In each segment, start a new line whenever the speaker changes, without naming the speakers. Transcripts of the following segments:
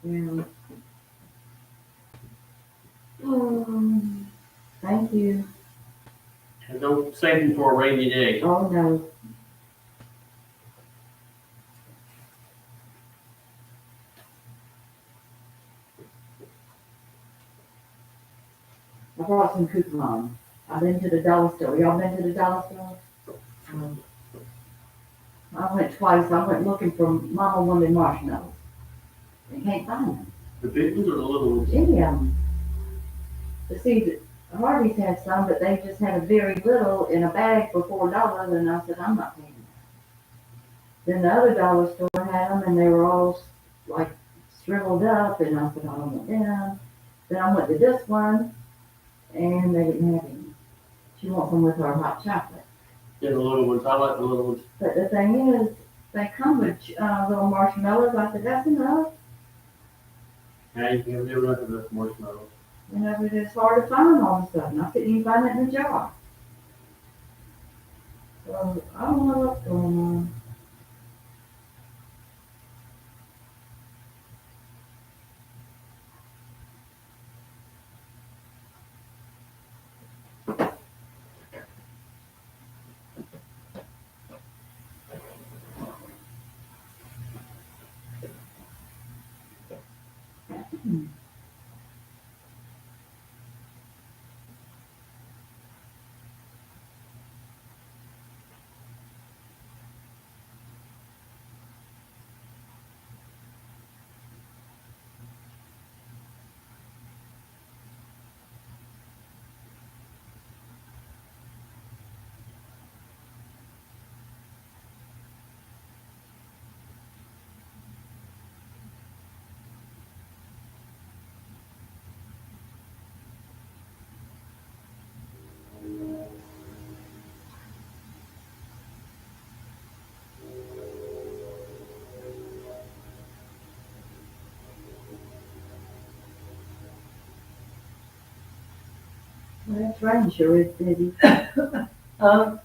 Yeah. Thank you.
And don't save them for a rainy day.
Oh, no. I brought some coupons. I've been to the dollar store. Y'all been to the dollar store? Um, I went twice. I went looking for Mama wanted marshmallows. I can't find them.
The big ones or the little ones?
Any of them. To see, Harvey's had some, but they just had a very little in a bag for $4, and I said, I'm not paying that. Then the other dollar store had them, and they were all like shriveled up, and I said, I don't want them. Then I went to this one, and they didn't have any. She wants them with her hot chocolate.
Yeah, the little ones. I like the little ones.
But the thing is, they come with little marshmallows. I said, that's enough.
Yeah, you can never enough of the marshmallows.
You know, but it's hard to find all of a sudden. I couldn't even find it in the jar. So I don't know what's going on. Well, that train sure is busy.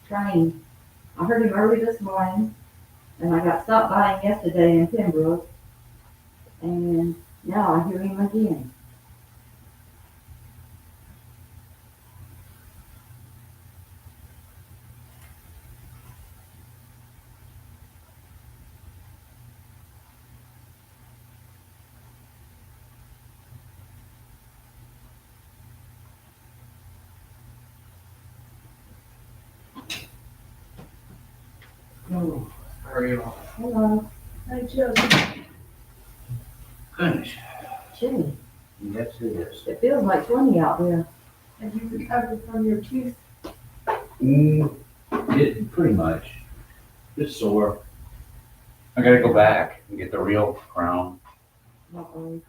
Train. I heard him early this morning, and I got stopped by him yesterday in Pembroke, and now I hear him again.
Oh, hurry up.
Hello.
Hey, Joseph.
Goodness.
Gee,
Yes, it is.
it feels like 20 out there.
Have you recovered from your tooth?
It pretty much. Just sore. I gotta go back and get the real crown.
Uh-oh.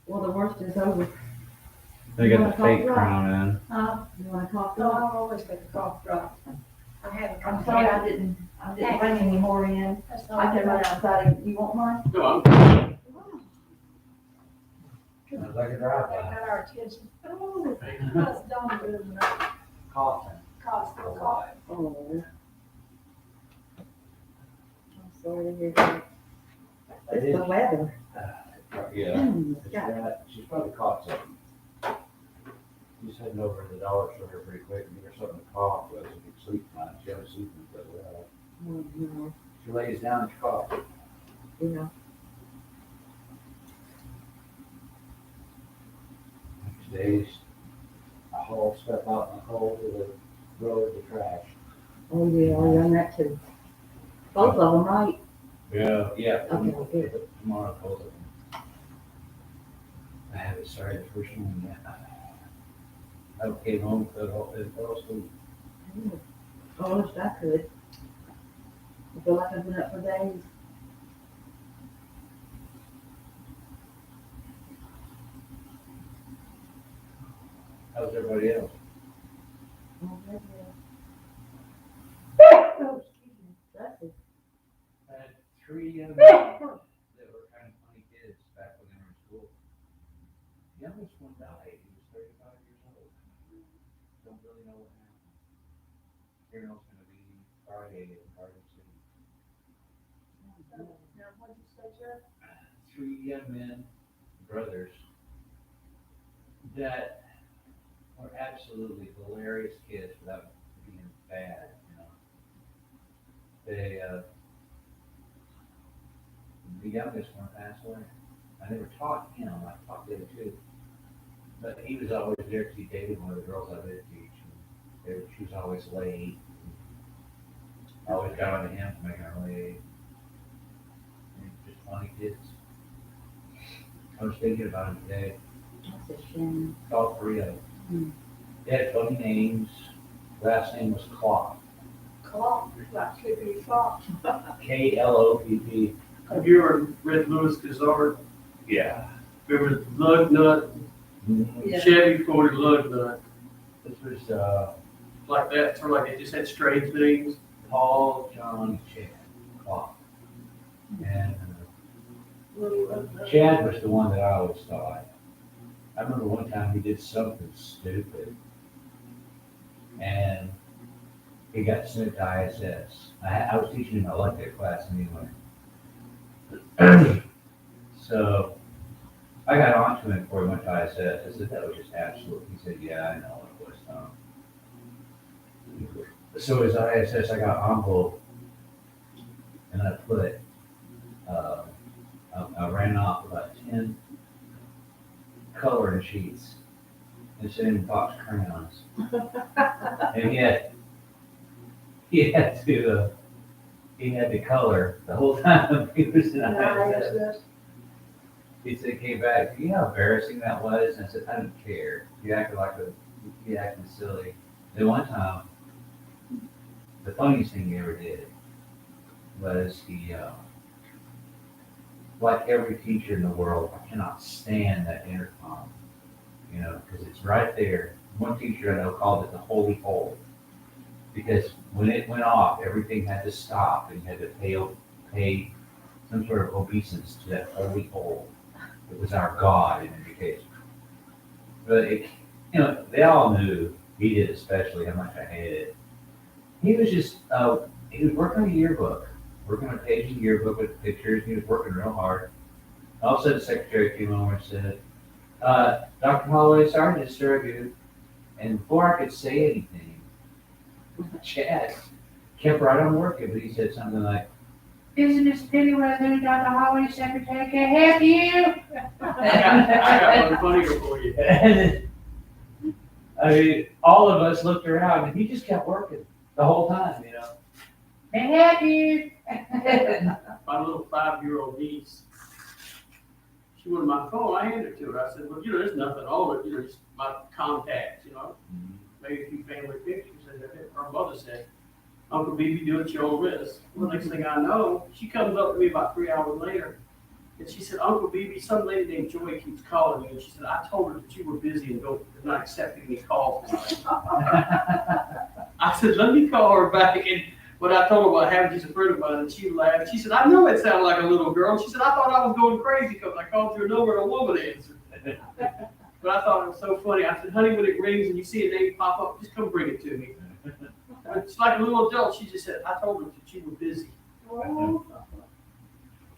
Well, the worst is over.
They got the fake crown in.
Huh?
You want a coffee?
No, I always take a cough drop. I have a
I'm sorry I didn't bring any more in.
That's all
I can run outside. You want mine?
No, I'm.
Sounds like a
They
drive-by.
got our attention. Oh, that's Don doing that.
Coughing.
Costco cough.
Oh. I'm sorry to hear that. It's the weather.
Yeah.
It's got-
She's probably caught something. She's heading over to the dollar store here pretty quick and get her something to cough with. She can sleep tonight. She hasn't sleeping that well.
Oh, no.
She lays down and she coughs.
Yeah.
Next days, I haul stuff out in the cold to the road to trash.
Oh, yeah, I done that too. Both of them, right?
Yeah.
Okay, good.
Tomorrow, both of them. I haven't started the first one yet. I came home, fell asleep.
I wish I could. I feel like I've been up for days.
How's everybody else?
Oh, yeah.
Oh, excuse me.
That's it.
I had 3 young men that were kind of funny kids back when they were in school. The youngest one died. He was 35 years old. Don't really know what happened. Funeral's gonna be Friday in Garden City.
Now, what'd you say, Jeff?
three young men, brothers, that were absolutely hilarious kids without being bad, you know. They, the youngest one passed away. I never taught him, I taught the other two. But he was always there because he dated one of the girls I did teach. And she was always late. I always got on to him for making her late. And just funny kids. I was thinking about him today.
That's a shame.
All three of them. They had funny names. Last name was Clough.
Clock, like Clippy Clock.
Klopp.
Have you ever read Louis Gazard?
Yeah.
Remember Lug Nut,
Yeah.
Chevy Ford Lug Nut,
This was
like that, sort of like it just had strange names.
Paul John Chad Clough. And Chad was the one that I always thought. I remember one time he did something stupid. And he got sent to ISS. I was teaching him an elective class anyway. So I got onto him before he went to ISS. I said, that was just absolute. He said, yeah, I know it was, Tom. So as ISS, I got envelope and I put, I ran off about 10 coloring sheets and sent him box crayons. And he had to color the whole time he was in ISS. He said, came back, you know how embarrassing that was? And I said, I don't care. You acted you acting silly. Then one time, the funniest thing he ever did was he, like every teacher in the world, I cannot stand that intercom, you know, because it's right there. One teacher I know called it the holy hole. Because when it went off, everything had to stop and you had to pay some sort of obeisance to that holy hole. It was our God in education. But they all knew, he did especially, how much I hated it. He was just, he was working on a yearbook, working on a page of the yearbook with pictures. He was working real hard. All of a sudden, the secretary came over and said, Dr. Holloway, sorry to disturb you. And before I could say anything, Chad kept right on working, but he said something like, isn't this pity whether Dr. Holloway's secretary can help you?
I got one funnier for you.
And I mean, all of us looked around and he just kept working the whole time, you know. Can help you.
My little 5-year-old niece, she wanted my phone. I handed it to her. I said, well, there's nothing on it. Just my contacts, maybe a few family pictures. And her mother said, Uncle BB, do it your own risk. Well, next thing I know, she comes up to me about 3 hours later, and she said, Uncle BB, some lady named Joy keeps calling you. And she said, I told her that you were busy and not accepting any calls tonight. I said, let me call her back. And when I told her about having she's a friend of mine, and she laughed. She said, I know it sounded like a little girl. She said, I thought I was going crazy because I called your number and a woman answered. But I thought it was so funny. I said, honey, when it rings and you see a name pop up, just come bring it to me. It's like a little adult. She just said, I told her that you were busy.
Oh.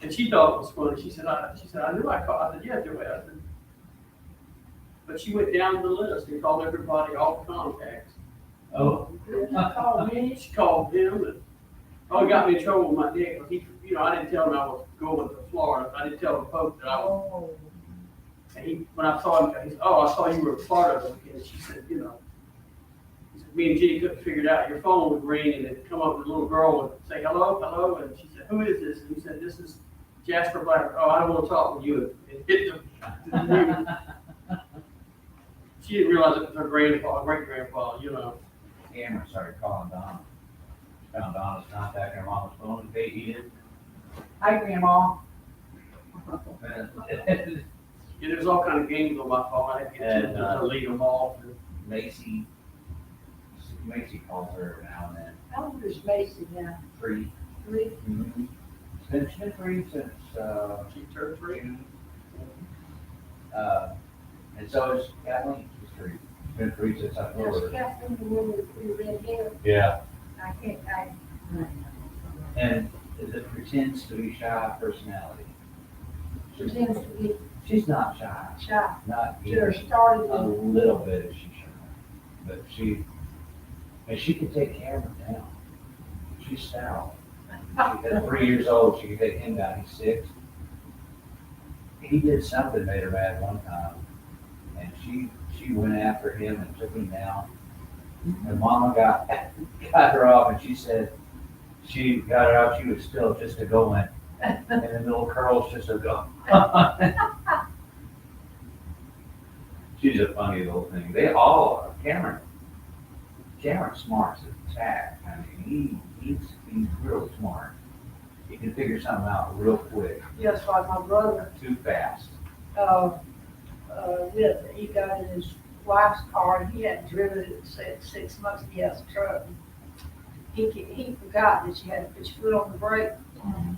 And she thought it was funny. She said, I knew I called. I said, yeah, Joey. I said, but she went down the list and called everybody, all the contacts.
Oh.
Call me.
She called him and it got me in trouble with my dad. He, I didn't tell him I was going to Florida. I didn't tell the Pope that I was.
Oh.
And when I saw him, he said, oh, I saw you were a part of it. And she said, he said, me and Jenny couldn't figure it out. Your phone would ring and it'd come up with a little girl and say, hello, hello. And she said, who is this? And he said, this is Jasper Black. Oh, I don't want to talk with you. And hit them. She didn't realize it was her grandpa, great-grandpa,
Cameron started calling Donna. Found Donna's contact on her mama's phone and paid Edith. Hi, Grandma.
And there was all kind of games on my phone. I had to get to delete them all.
Macy calls her now and then.
How old is Macy now?
3.
3?
Mm-hmm. She's been 3 since
She turned 3.
And so is Kathleen. She's 3. She's been 3 since
Does
October.
Catherine the woman with the red hair?
Yeah.
I
And it pretends to be shy personality.
She tends to get
She's not shy,
shy.
not
She was
even
started
a
in,
little bit as she should. But she can take Cameron down. She's stout. At 3 years old, she could take him down. He's 6. He did something made her mad one time, and she went after him and took him down. And Mama got her off, and she said she got her out. She was still just a going, and the little curls just a go. She's a funny little thing. They all are. Cameron's smart as a tack. I mean, he's real smart. He can figure something out real quick,
just like my brother,
too fast.
he got in his wife's car and he hadn't driven it in 6 months. He has a truck. He forgot that you had to put your foot on the brake.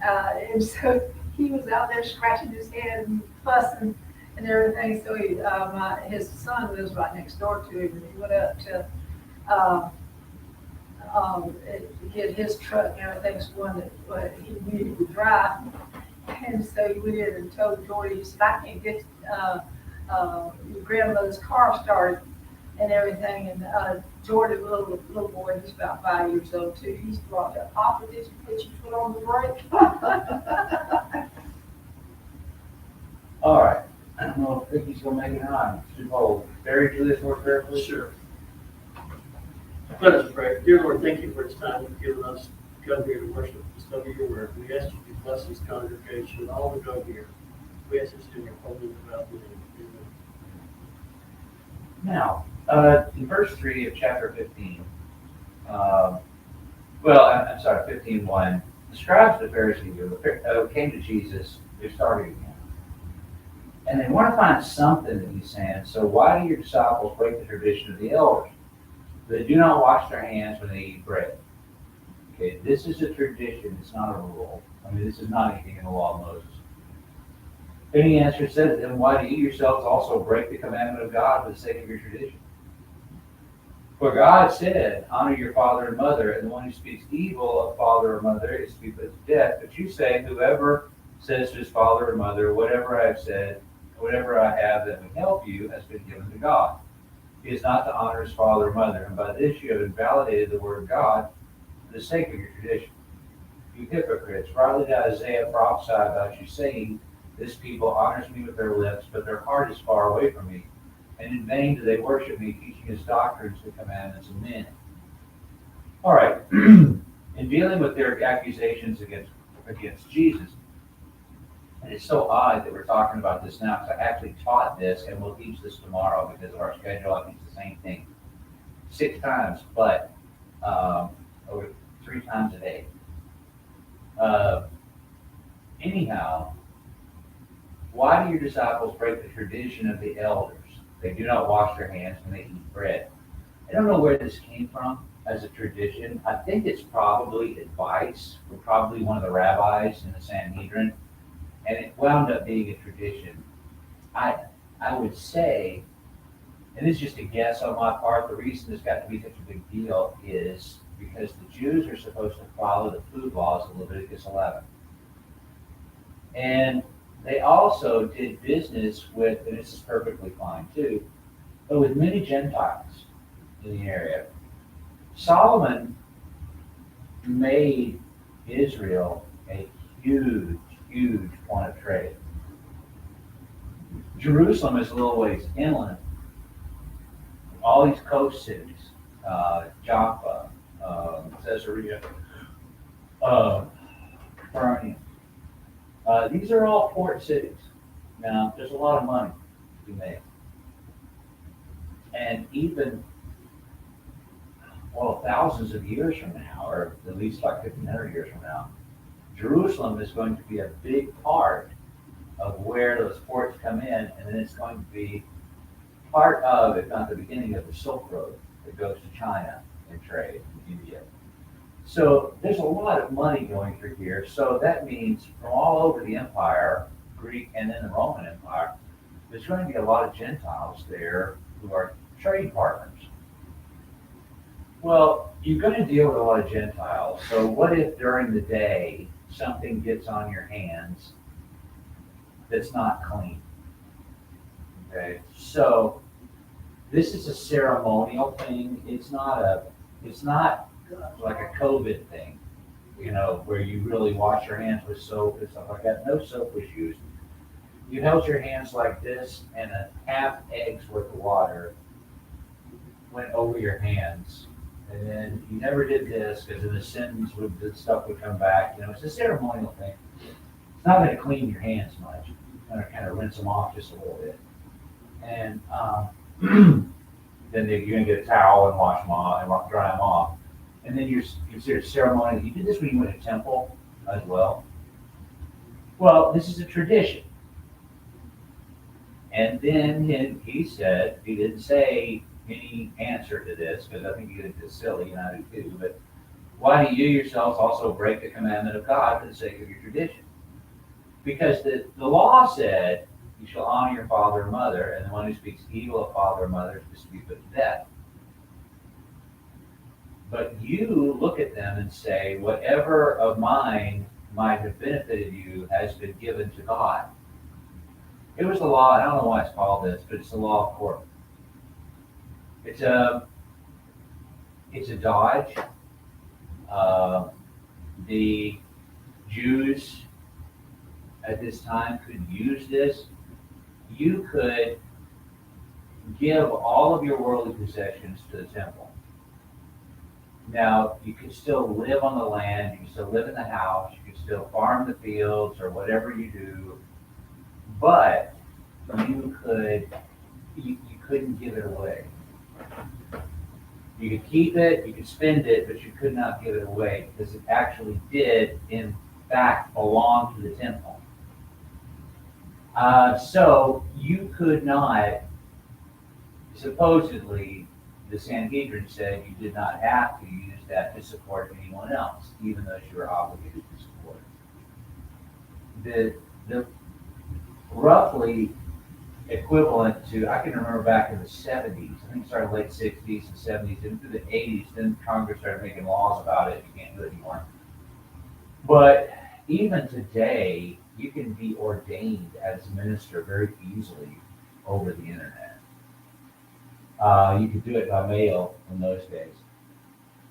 And so he was out there scratching his head and fussing and everything. So his son lives right next door to him, and he went up to get his truck and everything's one that he needed to drive. And so he went in and told Jordy, he said, I can't get your grandmother's car started and everything. And Jordy, little boy, he's about 5 years old too, he's brought up, Papa, did you put your foot on the brake?
All right. I don't know if Vicky's gonna make it or not. It's too cold. Barry, do this more carefully.
Sure. Let us pray. Dear Lord, thank you for this time you've given us to come here to worship and study your word. We ask you to bless this congregation and all who go here. We ask this in your holy and devout name. Amen.
Now, in verse 3 of chapter 15, I'm sorry, 15:1, the scribes and the Pharisees who came to Jesus, they're starting again. And they want to find something that he's saying. So why do your disciples break the tradition of the elders? They do not wash their hands when they eat bread. Okay, this is a tradition, it's not a rule. I mean, this is not anything in the law of Moses. Then he answered, said, then why do you yourselves also break the commandment of God for the sake of your tradition? For God said, honor your father and mother, and the one who speaks evil of father or mother is to be put to death. But you say, whoever says to his father or mother, whatever I have said, whatever I have that would help you has been given to God. He is not to honor his father or mother, and by this you have invalidated the word of God for the sake of your tradition. You hypocrites, rightly did Isaiah prophesy about you, saying, this people honors me with their lips, but their heart is far away from me. And in vain do they worship me, teaching his doctrines the commandments of men. All right, in dealing with their accusations against Jesus, and it's so odd that we're talking about this now, because I actually taught this, and we'll teach this tomorrow because of our schedule. I teach the same thing 6 times, but over 3 times a day. Anyhow, why do your disciples break the tradition of the elders? They do not wash their hands when they eat bread. I don't know where this came from as a tradition. I think it's probably advice from probably one of the rabbis in the Sanhedrin, and it wound up being a tradition. I would say, and this is just a guess on my part, the reason this got to be such a big deal is because the Jews are supposed to follow the food laws of Leviticus 11. And they also did business with, and this is perfectly fine too, but with many Gentiles in the area. Solomon made Israel a huge point of trade. Jerusalem is a little ways inland. All these coast cities, Jaffa, Caesarea, Capernaum. These are all port cities. Now, there's a lot of money to be made. And even, thousands of years from now, or at least like 1,500 years from now, Jerusalem is going to be a big part of where those ports come in, and then it's going to be part of, if not the beginning of the Silk Road that goes to China and trade in India. So there's a lot of money going through here. So that means from all over the empire, Greek and then the Roman Empire, there's going to be a lot of Gentiles there who are trade partners. Well, you're going to deal with a lot of Gentiles. So what if during the day something gets on your hands that's not clean. Okay, so this is a ceremonial thing. It's not like a COVID thing, where you really wash your hands with soap and stuff like that. No soap was used. You held your hands like this, and a half egg's worth of water went over your hands. And then you never did this because then the stuff would come back. It's a ceremonial thing. It's not going to clean your hands much. It's going to kind of rinse them off just a little bit. And then you're going to get a towel and wash them off and dry them off. And then you're considered ceremonial. You did this when you went to temple as well. Well, this is a tradition. And then he said, he didn't say any answer to this, because I think he did this silly, and I do too, but why do you yourselves also break the commandment of God for the sake of your tradition? Because the law said, you shall honor your father and mother, and the one who speaks evil of father or mother is to be put to death. But you look at them and say, whatever of mine might have benefited you has been given to God. It was the law, I don't know why it's called this, but it's the law of Korah. It's a dodge. The Jews at this time could use this. You could give all of your worldly possessions to the temple. Now, you could still live on the land, you could still live in the house, you could still farm the fields or whatever you do, but you couldn't give it away. You could keep it, you could spend it, but you could not give it away because it actually did, in fact, belong to the temple. So you could not, supposedly, the Sanhedrin said you did not have to use that to support anyone else, even though you were obligated to support it. The roughly equivalent to, I can remember back in the 70s, I think it started late 60s and 70s, into the 80s, then Congress started making laws about it, you can't do it anymore. But even today, you can be ordained as a minister very easily over the internet. You could do it by mail in those days.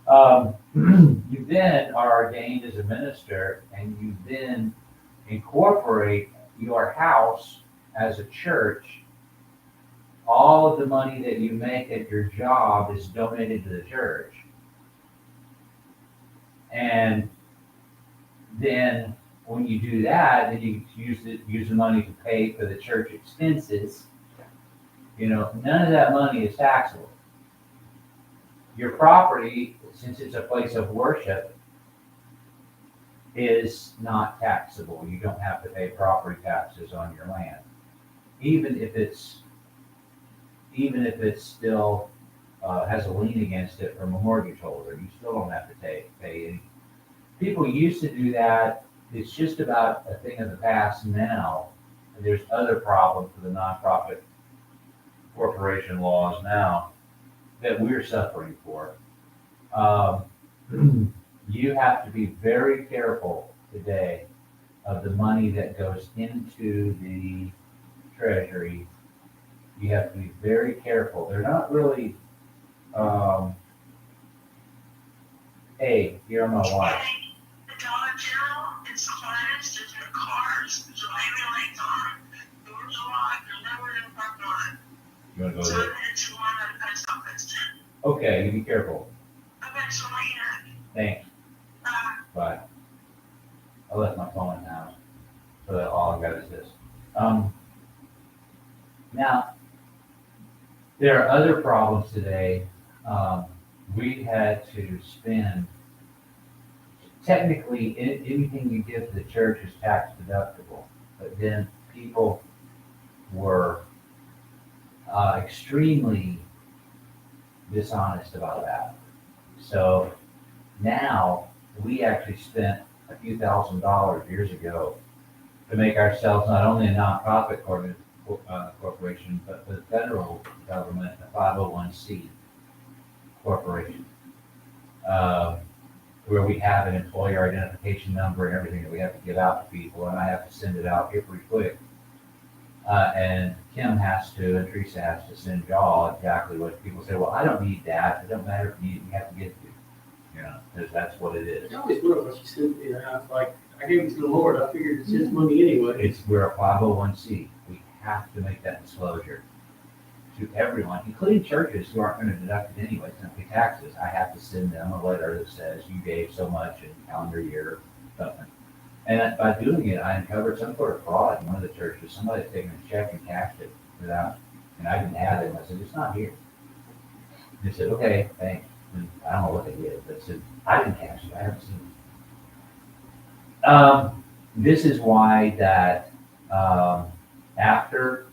You then are ordained as a minister, and you then incorporate your house as a church. All of the money that you make at your job is donated to the church. And then when you do that, then you use the money to pay for the church expenses. None of that money is taxable. Your property, since it's a place of worship, is not taxable. You don't have to pay property taxes on your land. Even if it's still has a lien against it from a mortgage holder, you still don't have to pay any. People used to do that. It's just about a thing of the past now. And there's other problems with the nonprofit corporation laws now that we're suffering for. You have to be very careful today of the money that goes into the treasury. You have to be very careful. They're not really, hey, you're my wife.
The Dollar General is closed if your car's driving lights on, doors are locked, and never in park on.
You want to go
So
there?
it's one of the post office.
Okay, you be careful.
Okay, so later.
Thanks.
Bye.
Bye. I left my phone in the house, so that all I got is this. Now, there are other problems today. We had to spend, technically, anything you give to the church is tax deductible, but then people were extremely dishonest about that. So now we actually spent a few $1,000s years ago to make ourselves not only a nonprofit corporation, but the federal government, a 501c corporation, where we have an employer identification number and everything that we have to give out to people, and I have to send it out here pretty quick And Kim has to, and Teresa has to send y'all exactly what people say, well, I don't need that. It don't matter if you have to give it to, you know, because that's what it is.
I always wondered what she sent me, and I was like, I gave it to the Lord, I figured it's his money anyway.
We're a 501c. We have to make that disclosure to everyone, including churches who aren't going to deduct it anyway, simply taxes. I have to send them a letter that says you gave so much in calendar year, something. And by doing it, I uncovered some sort of fraud in one of the churches. Somebody had taken a check and cashed it without, and I didn't have it. And I said, it's not here. And they said, okay, thanks. And I don't know what they did, but said, I didn't cash it. I haven't seen it. This is why that after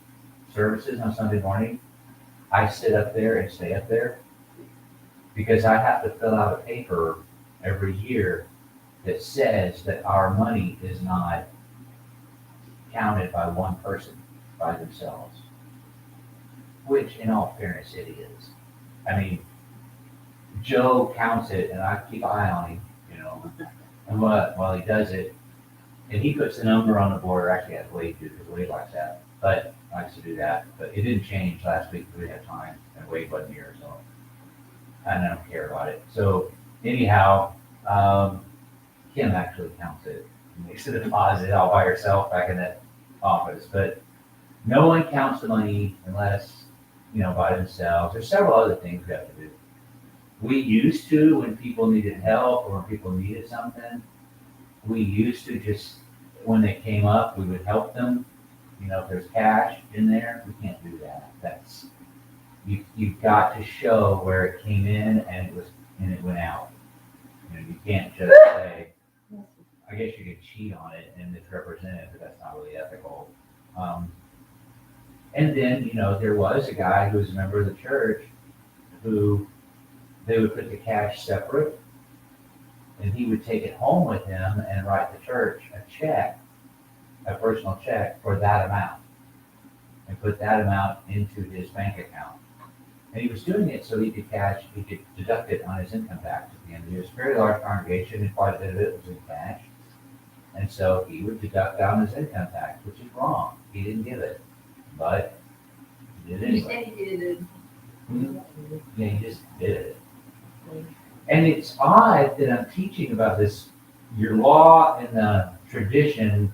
services on Sunday morning, I sit up there and stay up there because I have to fill out a paper every year that says that our money is not counted by one person by themselves, which in all fairness it is. I mean, Joe counts it and I keep an eye on him, you know, and while he does it, and he puts the number on the board, or actually has Wade do, because Wade likes that, but likes to do that, but it didn't change last week because we had time and Wade wasn't here, so I don't care about it. So anyhow, Kim actually counts it, makes a deposit all by herself back in that office, but no one counts the money unless, you know, by themselves. There's several other things we have to do. We used to, when people needed help or when people needed something, we used to just, when they came up, we would help them. You know, if there's cash in there, we can't do that. That's, you've got to show where it came in and it went out. You know, you can't just say, I guess you could cheat on it and misrepresent it, but that's not really ethical. And then, you know, there was a guy who was a member of the church who they would put the cash separate and he would take it home with him and write the church a check, a personal check for that amount and put that amount into his bank account. And he was doing it so he could deduct it on his income tax at the end of the year. It's a very large congregation and quite a bit of it was in cash. And so he would deduct on his income tax, which is wrong. He didn't give it, but he did it
You
anyway.
said he did it.
Yeah, he just did it. And it's odd that I'm teaching about this, your law and the tradition.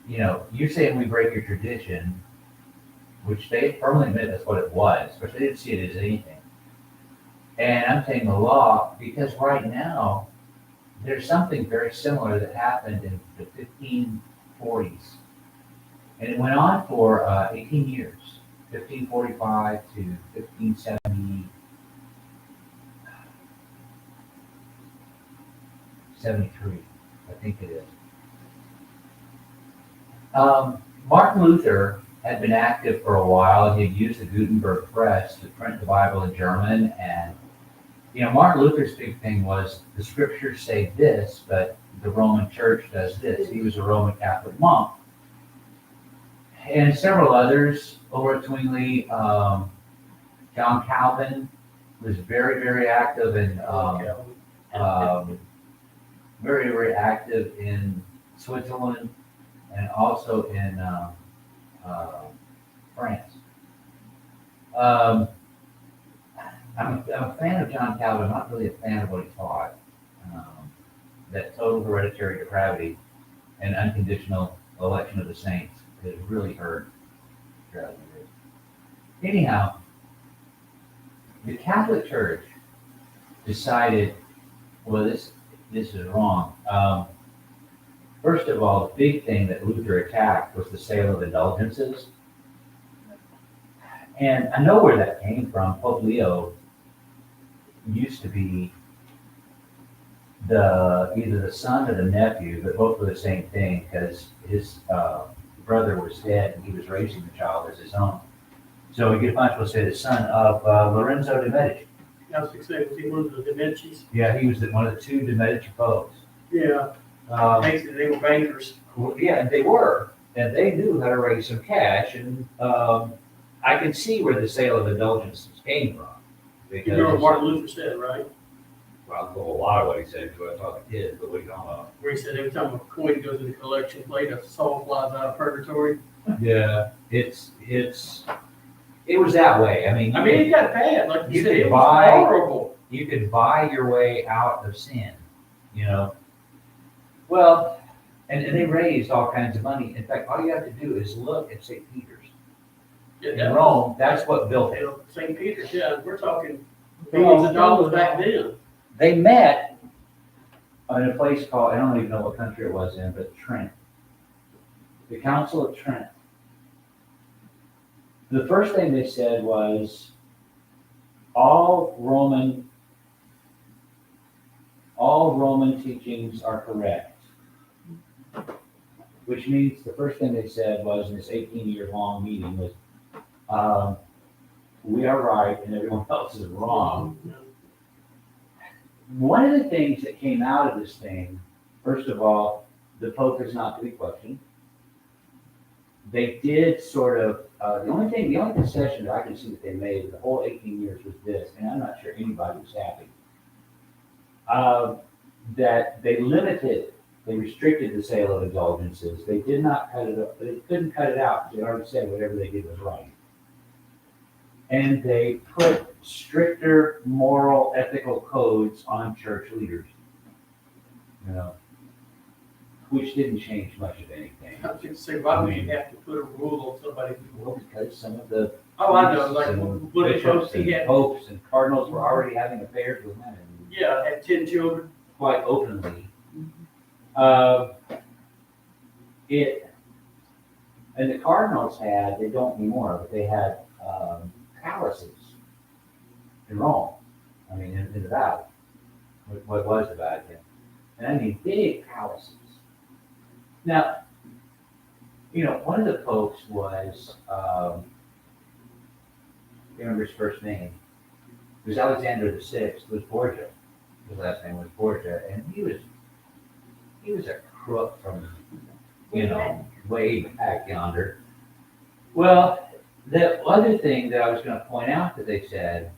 You know, you're saying we break your tradition, which they firmly admit that's what it was, but they didn't see it as anything. And I'm saying the law, because right now, there's something very similar that happened in the 1540s. And it went on for 18 years, 1545 to 1570. 73, I think it is. Martin Luther had been active for a while. He had used the Gutenberg press to print the Bible in German. And, you know, Martin Luther's big thing was the scriptures say this, but the Roman church does this. He was a Roman Catholic monk. And several others, Ulrich Zwingli, John Calvin was very, very active in very, very active in Switzerland and also in France. I'm a fan of John Calvin. I'm not really a fan of what he taught. That total hereditary depravity and unconditional election of the saints has really hurt. Anyhow, the Catholic Church decided, well, this is wrong. First of all, the big thing that Luther attacked was the sale of indulgences. And I know where that came from. Pope Leo used to be either the son or the nephew, but both were the same thing because his brother was dead and he was raising the child as his own. So we might as well say the son of Lorenzo de' Medici.
I was fixing, was he one of the Medicis?
Yeah, he was one of the two de' Medici popes.
Yeah, basically they were bankers.
Well, yeah, and they were, and they knew how to raise some cash, and I can see where the sale of indulgences came from.
You remember what Martin Luther said, right?
well, a lot of what he said, because I talked to kids, but what are you talking about?
Where he said every time a coin goes in the collection plate, a soul flies out of purgatory.
Yeah, it was that way. I mean,
It got bad, like you
you
said,
could
it was
buy-
horrible.
you could buy your way out of sin, you know? Well, and they raised all kinds of money. In fact, all you have to do is look at St. Peter's.
Yeah,
In
that was-
Rome, that's what built it.
St. Peter's, yeah, we're talking millions of dollars back then.
They met in a place called, I don't even know what country it was in, but Trent. The Council of Trent. The first thing they said was, all Roman teachings are correct. Which means the first thing they said was, in this 18-year-long meeting, was, we are right and everyone else is wrong. One of the things that came out of this thing, first of all, the Pope is not to be questioned. They did sort of, the only concession that I can see that they made the whole 18 years was this, and I'm not sure anybody was happy. That they restricted the sale of indulgences. They did not cut it up, they couldn't cut it out, because they already said whatever they did was right. And they put stricter moral, ethical codes on church leaders, you know, which didn't change much of anything.
I was gonna say, why would you have to put a rule on somebody?
Well, because some of the
Oh, I know, like,
and
what the
bishops
Pope, he
and
had,
popes and cardinals were already having affairs with women
yeah, had 10 children.
quite openly. And the cardinals had, they don't anymore, but they had palaces in Rome. I mean, in the Valley, what was the Vatican. And I mean, big palaces. Now, you know, one of the popes was, I remember his first name. It was Alexander VI, was Borgia. His last name was Borgia, and he was a crook from, you know, way back yonder. Well, the other thing that I was going to point out that they said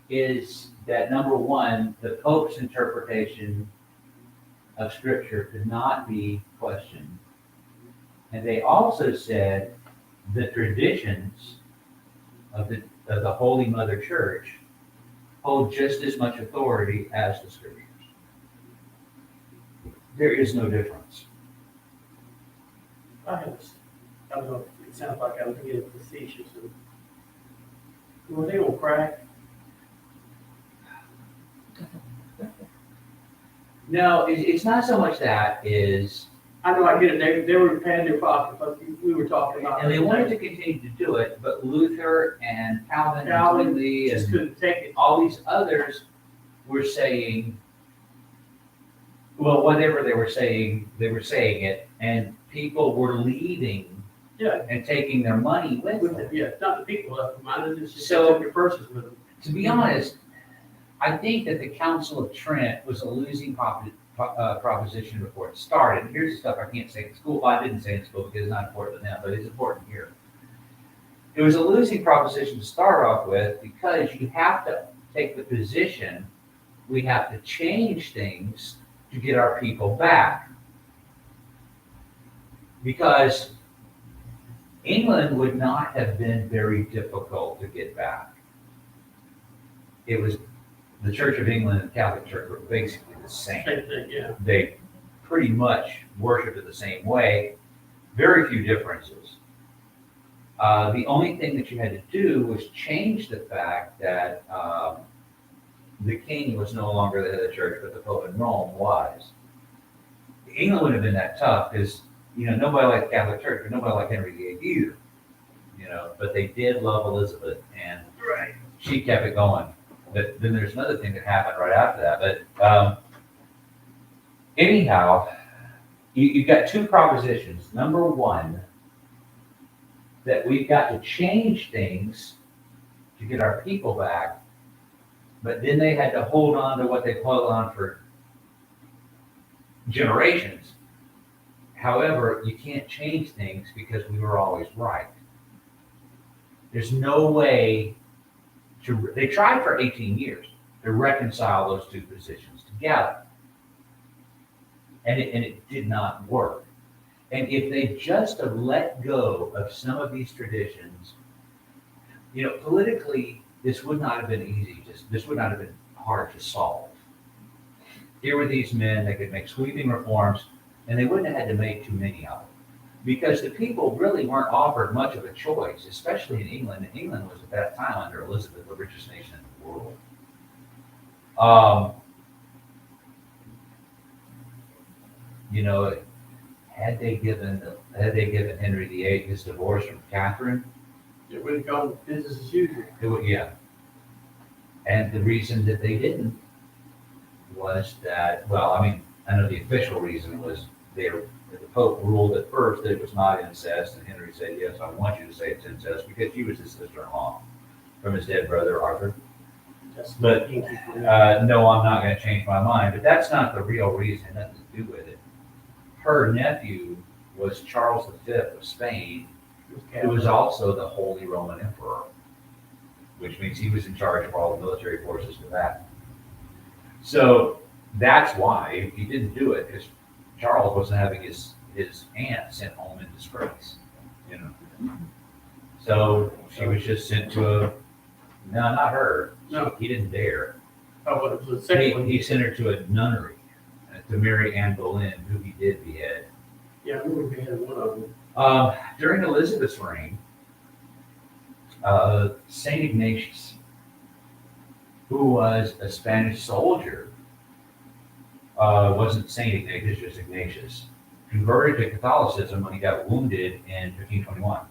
is that, number one, the Pope's interpretation of Scripture could not be questioned. And they also said the traditions of the Holy Mother Church hold just as much authority as the Scriptures. There is no difference.
I don't know, it sounds like I was being facetious. Were they gonna crack?
No, it's not so much that is,
I know, I get it, they were paying their pocket, but we were talking about.
and they wanted to continue to do it, but Luther and Calvin and Zwingli
just
and
couldn't take it.
all these others were saying, well, whatever they were saying it, and people were leaving
Yeah,
and taking their money with
with
them.
it, yeah, it's not the people left behind, it's just they
So-
took their purses with them.
To be honest, I think that the Council of Trent was a losing proposition before it started. Here's the stuff I can't say in school. Well, I didn't say in school because it's not important to them, but it's important here. It was a losing proposition to start off with because you have to take the position, we have to change things to get our people back. Because England would not have been very difficult to get back. It was the Church of England and the Catholic Church were basically the same.
Same thing, yeah.
They pretty much worshiped it the same way, very few differences. The only thing that you had to do was change the fact that the king was no longer the head of the church, but the Pope in Rome was. England wouldn't have been that tough because, you know, nobody liked the Catholic Church, but nobody liked Henry VIII either. You know, but they did love Elizabeth, and
Right.
she kept it going. But then there's another thing that happened right after that. But anyhow, you've got two propositions. Number one, that we've got to change things to get our people back. But then they had to hold on to what they held on for generations. However, you can't change things because we were always right. There's no way they tried for 18 years. to reconcile those two positions together. And it did not work. And if they just have let go of some of these traditions, politically, this would not have been easy. This would not have been hard to solve. Here were these men that could make sweeping reforms, and they wouldn't have had to make too many of them. Because the people really weren't offered much of a choice, especially in England. And England was at that time under Elizabeth the richest nation in the world. Had they given Henry VIII his divorce from Catherine,
It would have gone business as usual.
it would, yeah. And the reason that they didn't was that, well, I know the official reason was the Pope ruled at first that it was not incest, and Henry said, yes, I want you to say it's incest, because she was his sister-in-law from his dead brother Arthur. But no, I'm not going to change my mind. But that's not the real reason. It had nothing to do with it. Her nephew was Charles V of Spain, who was also the Holy Roman Emperor, which means he was in charge of all the military forces for that. So that's why he didn't do it, because Charles wasn't having his aunt sent home in disgrace. So she was just sent to no, not her.
No.
He didn't dare.
Oh, but it was the second one.
He sent her to a nunnery to marry Anne Boleyn, who he did behead.
Yeah, we would have had one of them.
During Elizabeth's reign, Saint Ignatius, who was a Spanish soldier, wasn't Saint Ignatius, just Ignatius, converted to Catholicism when he got wounded in 1521.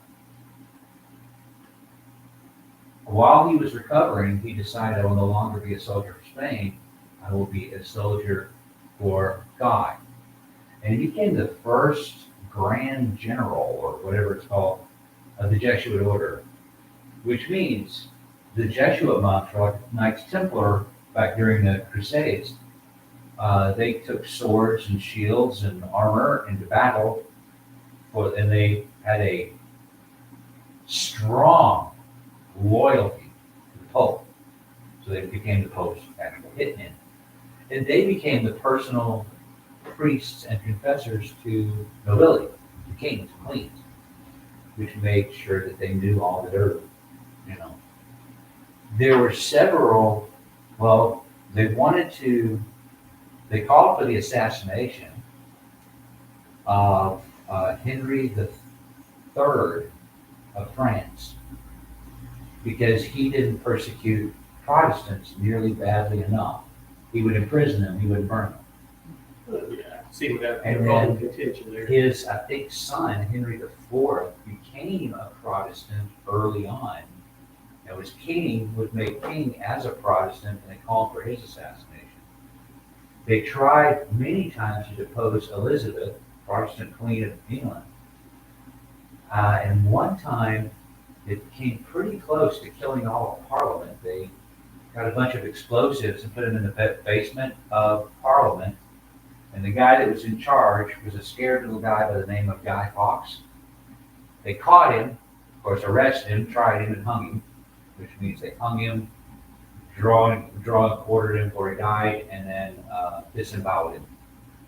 While he was recovering, he decided, I will no longer be a soldier for Spain, I will be a soldier for God. And he became the first Grand General, or whatever it's called, of the Jesuit order, which means the Jesuit monks were like Knights Templar back during the Crusades. They took swords and shields and armor into battle, and they had a strong loyalty to the Pope. So they became the Pope's actual hitmen. And they became the personal priests and confessors to nobility, to kings and queens, which made sure that they knew all the dirt. There were several, they called for the assassination of Henry III of France, because he didn't persecute Protestants nearly badly enough. He would imprison them, he wouldn't burn them.
Yeah, see what that
And
involved
then
contention there.
his, I think, son, Henry IV, became a Protestant early on. And was made king as a Protestant, and they called for his assassination. They tried many times to depose Elizabeth, Protestant Queen of England. And one time, it came pretty close to killing all of Parliament. They got a bunch of explosives and put them in the basement of Parliament. And the guy that was in charge was a scared little guy by the name of Guy Fawkes. They caught him, of course, arrested him, tried him, and hung him, which means they hung him, quartered him before he died, and then disemboweled him,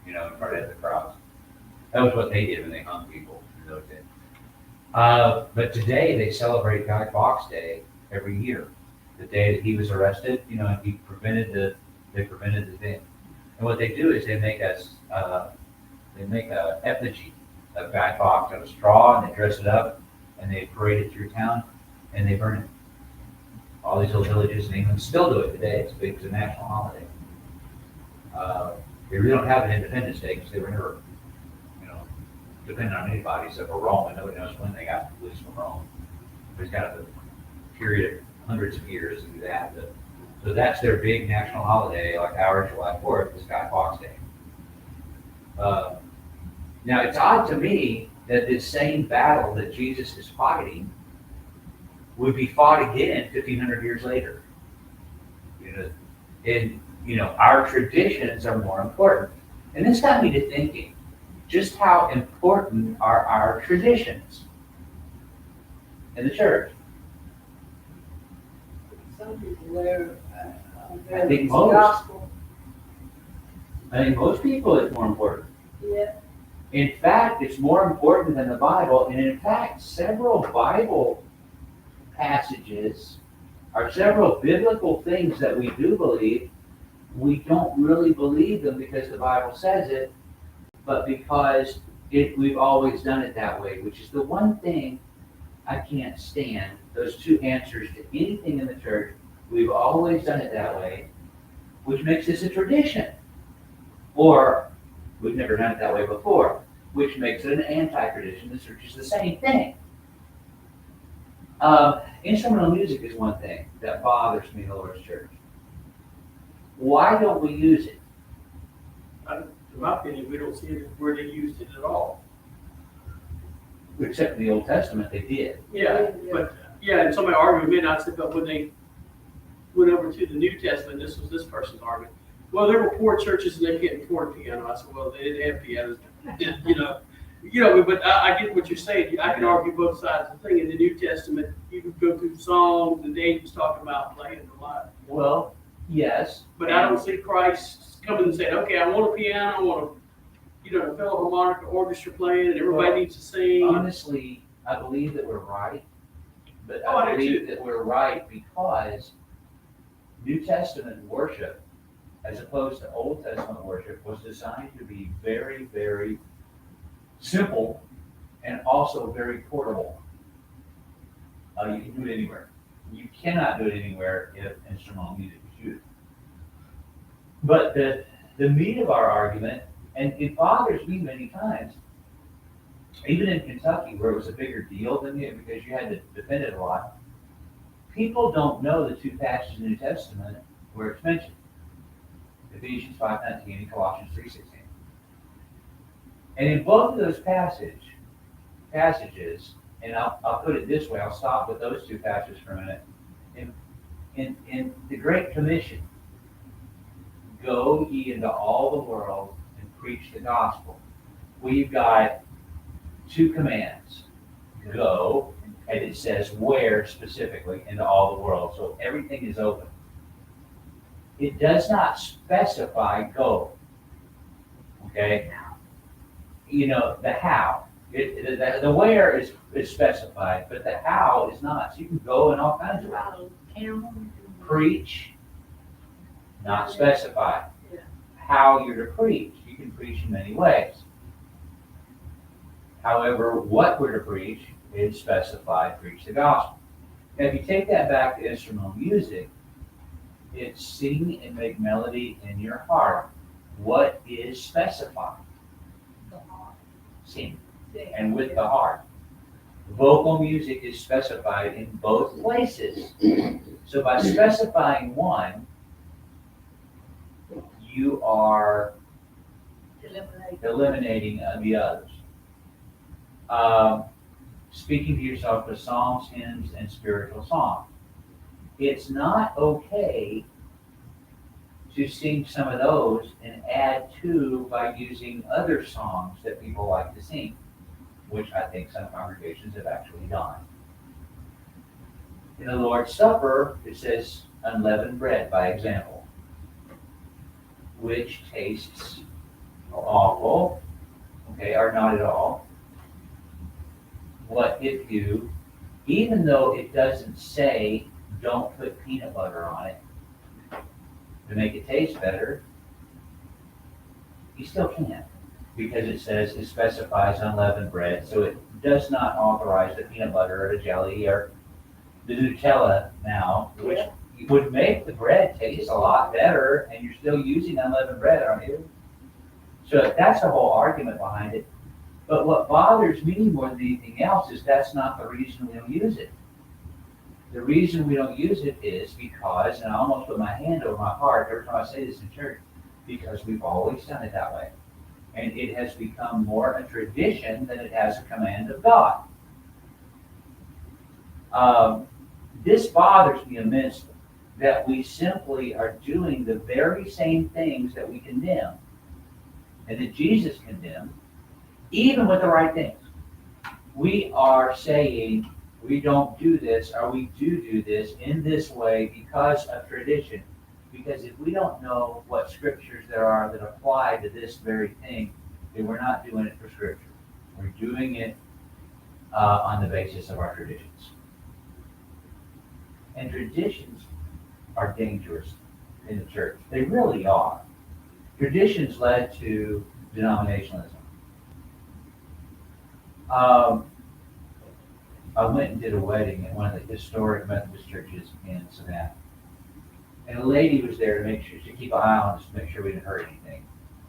in front of the crowd. That was what they did when they hung people in those days. But today they celebrate Guy Fawkes Day every year, the day that he was arrested. And they prevented the thing. And what they do is they make a effigy of Guy Fawkes out of straw, and they dress it up, and they parade it through town, and they burn it. All these little villages in England still do it today. It's a national holiday. They really don't have an Independence Day because they were never, depending on anybody except for Rome, and nobody knows when they got released from Rome. There's kind of a period of hundreds of years to do that. So that's their big national holiday, like our July 4th is Guy Fawkes Day. Now, it's odd to me that this same battle that Jesus is fighting would be fought again 1,500 years later. Our traditions are more important. And this got me to thinking, just how important are our traditions in the church?
Some people there
I think
It's
most.
gospel.
I think most people it's more important.
Yeah.
In fact, it's more important than the Bible, and in fact, several Bible passages are several biblical things that we do believe. We don't really believe them because the Bible says it, but because we've always done it that way, which is the one thing I can't stand, those two answers to anything in the church. We've always done it that way, which makes this a tradition. Or we've never done it that way before, which makes it an anti-tradition, which is the same thing. Instrumental music is one thing that bothers me in the Lord's church. Why don't we use it?
In my opinion, we don't see it where they used it at all.
Except in the Old Testament, they did.
Yeah, but, yeah, and somebody argued with me, and I said, but when they went over to the New Testament, this was this person's argument. Well, there were poor churches and they couldn't afford piano. I said, well, they didn't have pianos, but I get what you're saying. I can argue both sides of the thing. In the New Testament, you can go through songs, and David was talking about playing the live.
Well, yes.
But I don't see Christ coming and saying, okay, I want a piano, I want a Philharmonic orchestra playing, and everybody needs to sing.
Honestly, I believe that we're right, but
Oh, I
I
do
believe
too.
that we're right because New Testament worship, as opposed to Old Testament worship, was designed to be very, very simple and also very portable. You can do it anywhere. You cannot do it anywhere if instrumental music is used. But the meat of our argument, and it bothers me many times, even in Kentucky where it was a bigger deal than it because you had to defend it a lot, people don't know the two passages in the New Testament where it's mentioned. Ephesians 5:19 and Colossians 3:16. And in both of those passages, and I'll put it this way, I'll stop with those two passages for a minute. In the Great Commission, go ye into all the world and preach the gospel. We've got two commands. Go, and it says where specifically into all the world. So everything is open. It does not specify go. Okay? The how. The where is specified, but the how is not. So you can go in all kinds of ways. Preach, not specified. How you're to preach. You can preach in many ways. However, what we're to preach is specified, preach the gospel. Now, if you take that back to instrumental music, it's sing and make melody in your heart. What is specified? Sing, and with the heart. Vocal music is specified in both places. So by specifying one, you are eliminating the others. Speaking to yourself with psalms, hymns, and spiritual songs. It's not okay to sing some of those and add to by using other songs that people like to sing, which I think some congregations have actually done. In the Lord's Supper, it says unleavened bread, by example, which tastes awful, or not at all. What if you, even though it doesn't say don't put peanut butter on it to make it taste better, you still can't, because it says it specifies unleavened bread, so it does not authorize the peanut butter or the jelly or the Nutella now, which would make the bread taste a lot better, and you're still using unleavened bread, aren't you? So that's the whole argument behind it. But what bothers me more than anything else is that's not the reason we don't use it. The reason we don't use it is because, and I almost put my hand over my heart every time I say this in church, because we've always done it that way. And it has become more a tradition than it has a command of God. This bothers me immensely, that we simply are doing the very same things that we condemn, and that Jesus condemned, even with the right things. We are saying we don't do this, or we do this in this way because of tradition. Because if we don't know what scriptures there are that apply to this very thing, then we're not doing it for scripture. We're doing it on the basis of our traditions. And traditions are dangerous in the church. They really are. Traditions led to denominationalism. I went and did a wedding at one of the historic Methodist churches in Savannah. And a lady was there to make sure, to keep an eye on us, to make sure we didn't hurt anything,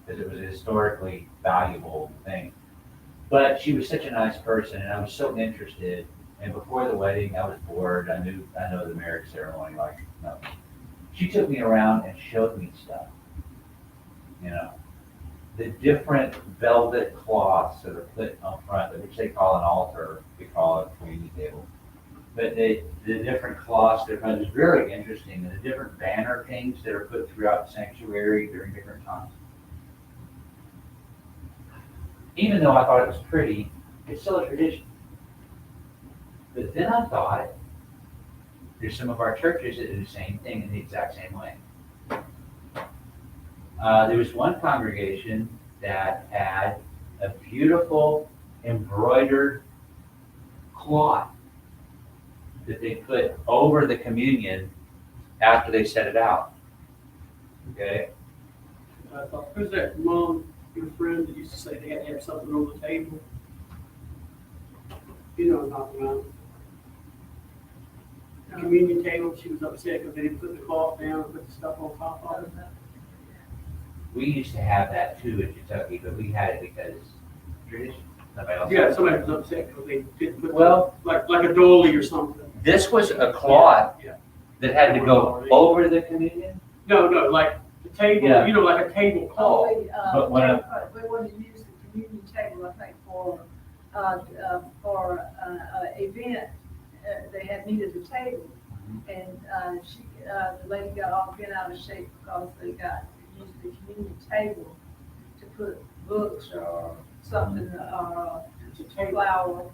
because it was a historically valuable thing. But she was such a nice person, and I was so interested. And before the wedding, I was bored. I know the marriage ceremony like nothing. She took me around and showed me stuff. You know, the different velvet cloths that are put on front, which they call an altar, we call it a communion table. But the different cloths that are, it's very interesting, and the different banner things that are put throughout the sanctuary during different times. Even though I thought it was pretty, it's still a tradition. But then I thought, there's some of our churches that do the same thing in the exact same way. There was one congregation that had a beautiful embroidered cloth that they put over the communion after they set it out. Okay?
I thought, who's that mom, your friend that used to say they had to have something on the table? You know what I'm talking about. The communion table, she was upset because they didn't put the cloth down and put the stuff on top of it.
We used to have that too in Kentucky, but we had it because tradition. Somebody else.
Yeah, somebody was upset because they didn't put,
Well,
like a doily or something.
this was a cloth
Yeah.
that had to go over the communion.
No, like the table,
Yeah.
you know, like a tablecloth.
But when
we want to use the communion table, I think, for event. They had needed a table, and the lady got all bent out of shape because they used the communion table to put books or something, or flower.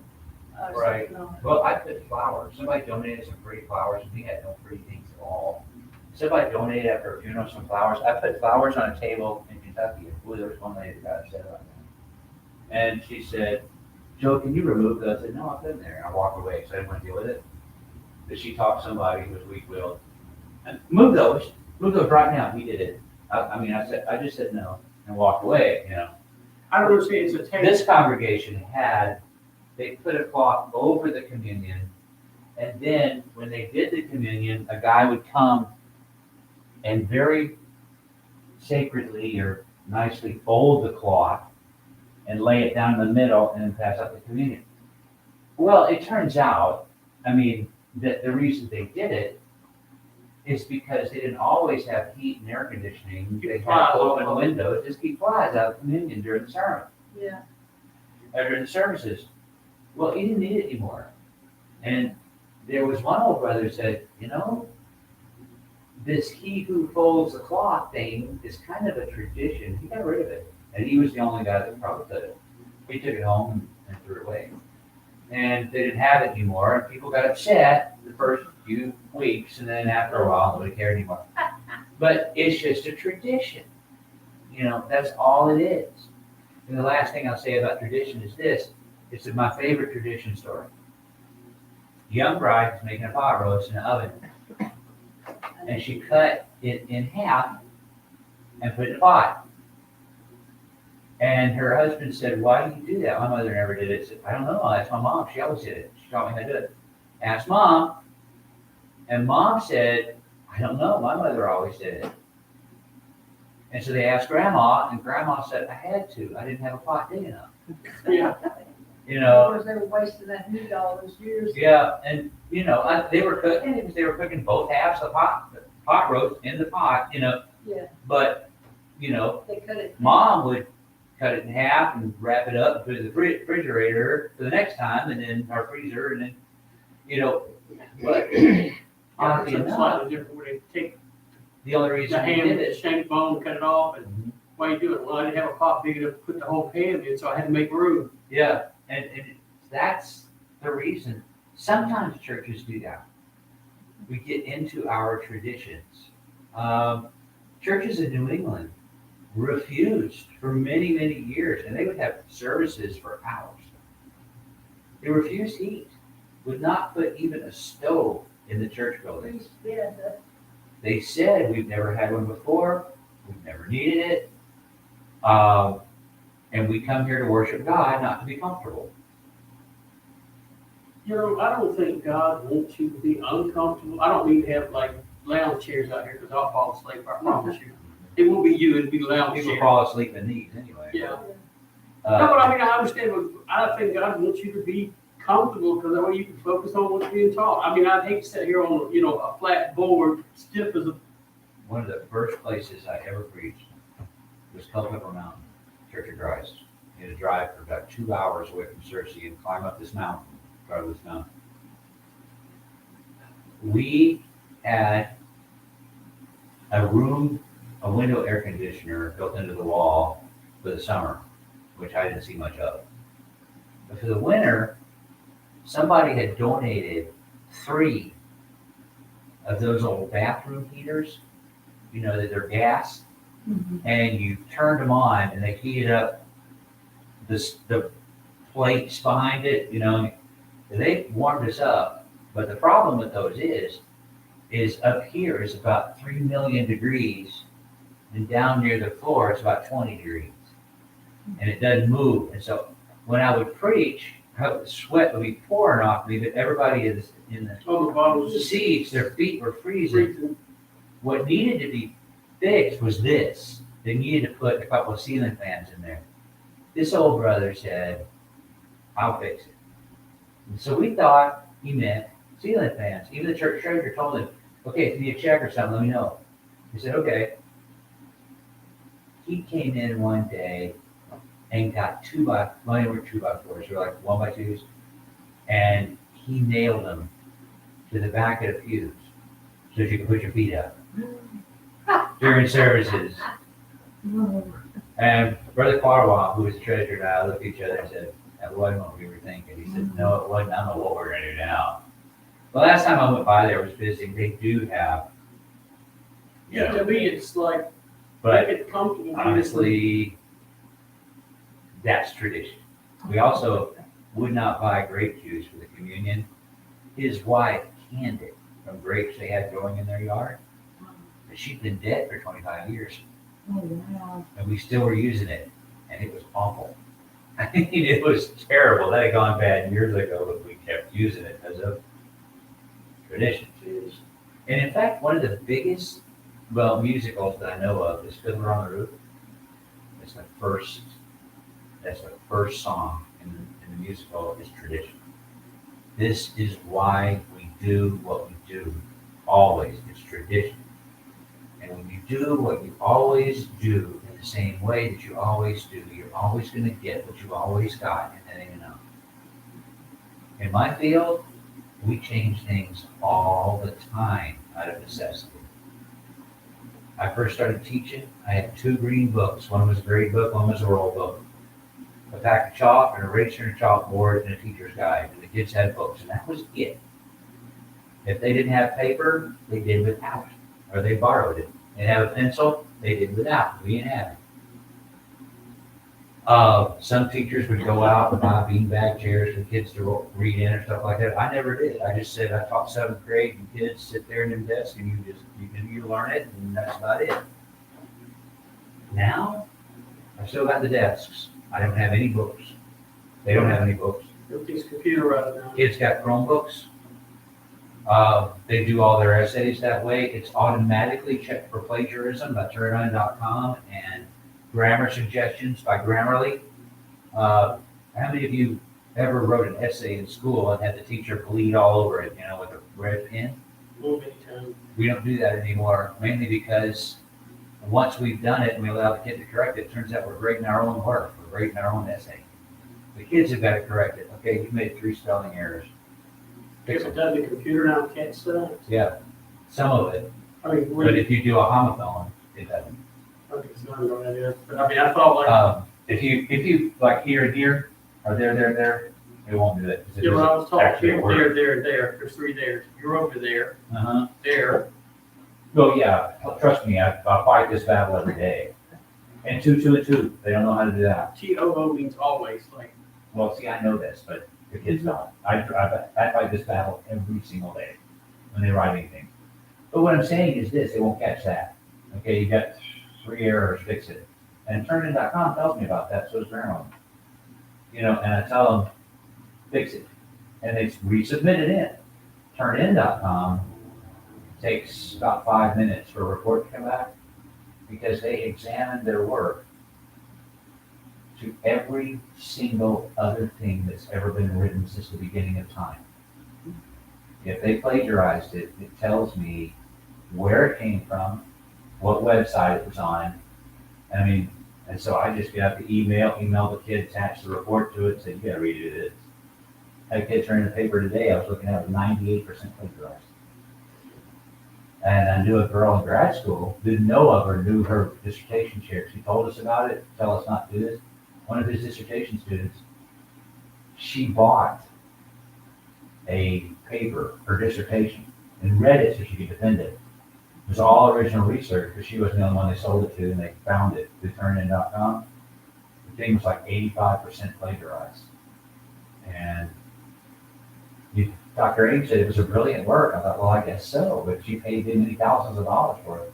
Right.
Something on it.
Well, I put flowers. Somebody donated some pretty flowers, and we had no pretty things at all. Somebody donated after a funeral some flowers. I put flowers on a table in Kentucky. Boy, there was one lady that got upset about that. And she said, "Joe, can you remove those?" I said, "No, I'll put them there." I walked away, so I didn't want to deal with it. But she talked to somebody who was weak-willed. And move those right now. He did it. I just said no and walked away, you know.
I don't understand, it's a table.
This congregation they put a cloth over the communion, and then when they did the communion, a guy would come and very sacredly or nicely fold the cloth and lay it down in the middle and then pass out the communion. Well, it turns out, that the reason they did it is because they didn't always have heat and air conditioning. They had open windows, just keep flies out of communion during the sermon.
Yeah.
During the services. Well, he didn't need it anymore. And there was one old brother who said, this he who folds the cloth thing is kind of a tradition. He got rid of it. And he was the only guy that probably did it. He took it home and threw it away. And they didn't have it anymore. And people got upset the first few weeks. And then after a while, nobody cared anymore. But it's just a tradition. That's all it is. And the last thing I'll say about tradition is this. It's my favorite tradition story. Young bride is making a pot roast in the oven. And she cut it in half and put it in a pot. And her husband said, "Why do you do that?" My mother never did it. I said, "I don't know. I asked my mom. She always did it. She taught me how to do it." Asked Mom. And Mom said, "I don't know. My mother always did it." And so they asked Grandma, and Grandma said, "I had to. I didn't have a pot big enough."
Yeah.
Because they were wasting that meat all those years.
Yeah, and they were cooking because they were cooking both halves of the pot roast in the pot,
Yeah.
But
They cut it.
Mom would cut it in half and wrap it up and put it in the refrigerator for the next time, and then our freezer, and then but oddly
It's
enough,
slightly different where they take
the only
the
reason we
ham,
did
the
it.
shank bone, cut it off, and why you do it? Well, I didn't have a pot big enough to put the whole ham in, so I had to make room.
Yeah, and that's the reason. Sometimes churches do that. We get into our traditions. Churches in New England refused for many, many years, and they would have services for hours. They refused heat, would not put even a stove in the church buildings. They said, we've never had one before, we've never needed it, and we come here to worship God, not to be comfortable.
You know, I don't think God wants you to be uncomfortable. I don't mean to have like lounge chairs out here, because I'll fall asleep, I promise you. It won't be you, it'll be lounge
People
chairs.
fall asleep in these anyway.
Yeah. No, but I mean, I understand, but I think God wants you to be comfortable, because that way you can focus on what's being taught. I mean, I'd hate to sit here on, you know, a flat board, stiff as a.
One of the first places I ever preached was Culpeper Mountain, Church of Christ. You had to drive for about 2 hours away from Searcy and climb up this mountain, part of this mountain. We had a window air conditioner built into the wall for the summer, which I didn't see much of. But for the winter, somebody had donated 3 of those old bathroom heaters, you know, that they're gas, and you turned them on and they heated up the plates behind it, you know, and they warmed us up. But the problem with those is up here is about 3 million degrees, and down near the floor it's about 20 degrees, and it doesn't move. And so when I would preach, sweat would be pouring off me, but everybody in the seats, their feet were freezing. What needed to be fixed was this. They needed to put a couple of ceiling fans in there. This old brother said, I'll fix it. And so we thought he meant ceiling fans. Even the church treasurer told him, okay, if you need a check or something, let me know. He said, okay. He came in one day and got 2x4s, they were like 1x2s, and he nailed them to the back of the pews so that you could put your feet up during services. And Brother Carwell, who was the treasurer, and I looked at each other and said, that wasn't what we were thinking. He said, no, it wasn't. I don't know what we're going to do now. The last time I went by there was visiting. They do have.
Yeah, to me, it's like,
But
make it comfortable.
honestly, that's tradition. We also would not buy grape juice for the communion. His wife canned it from grapes they had growing in their yard. But she'd been dead for 25 years.
Oh, wow.
And we still were using it. And it was awful. I mean, it was terrible. That had gone bad years ago, but we kept using it because of tradition. And in fact, one of the biggest, musicals that I know of is Fiddler on the Roof. That's the first song in the musical is tradition. This is why we do what we do. Always, it's tradition. And when you do what you always do in the same way that you always do, you're always going to get what you've always got, and that ain't enough. In my field, we change things all the time out of necessity. I first started teaching, I had 2 green books. One was a grade book, one was a roll book. A pack of chalk, an eraser, and a chalkboard, and a teacher's guide. And the kids had books, and that was it. If they didn't have paper, they did without, or they borrowed it. They didn't have a pencil, they did without. We didn't have it. Some teachers would go out and buy beanbag chairs for the kids to read in or stuff like that. I never did. I just said I taught 7th grade, and kids sit there in their desk, and you learn it, and that's about it. Now, I've still got the desks. I don't have any books. They don't have any books.
Everything's computerized now.
Kids got Chromebooks. They do all their essays that way. It's automatically checked for plagiarism by Turin.com and grammar suggestions by Grammarly. How many of you ever wrote an essay in school and had the teacher bleed all over it, with a red pen?
Many times.
We don't do that anymore, mainly because once we've done it and we allow the kid to correct it, turns out we're grading our own work. We're grading our own essay. The kids have got to correct it. Okay, you made 3 spelling errors. Fix
If it
them.
does the computer now, catch stuff.
Yeah, some of it.
I mean,
But if you do a homophone, it doesn't.
I think it's not what that is, but I mean, I thought like,
If you like here and here, or there, it won't do it. 'cause it
yeah, when I was
doesn't
talking
actually
to
work.
there, and there, there's 3 there. You're over there,
Uh-huh.
there,
Well, yeah, trust me, I fight this battle every day. And two, they don't know how to do that.
TOO means always, like,
Well, see, I know this, but the kids don't. I fight this battle every single day when they write anything. But what I'm saying is this, they won't catch that. Okay, you got 3 errors, fix it. And turnitin.com tells me about that, so does Maryland. You know, and I tell them, fix it. And they resubmit it in. Turnitin.com takes about 5 minutes for a report to come back because they examine their work to every single other thing that's ever been written since the beginning of time. If they plagiarized it, it tells me where it came from, what website it was on. And so I just get out the email the kid, attach the report to it, say, you gotta redo this. Had a kid turn in the paper today, I was looking at it, 98% plagiarized. And I knew a girl in grad school, didn't know of her, knew her dissertation chair. She told us about it, tell us not to do this. One of his dissertation students, she bought a paper, her dissertation, and read it so she could defend it. It was all original research, because she wasn't the only one they sold it to, and they found it through turnitin.com. The thing was like 85% plagiarized. And Dr. Ames said it was a brilliant work. I thought, well, I guess so, but she paid many thousands of dollars for it.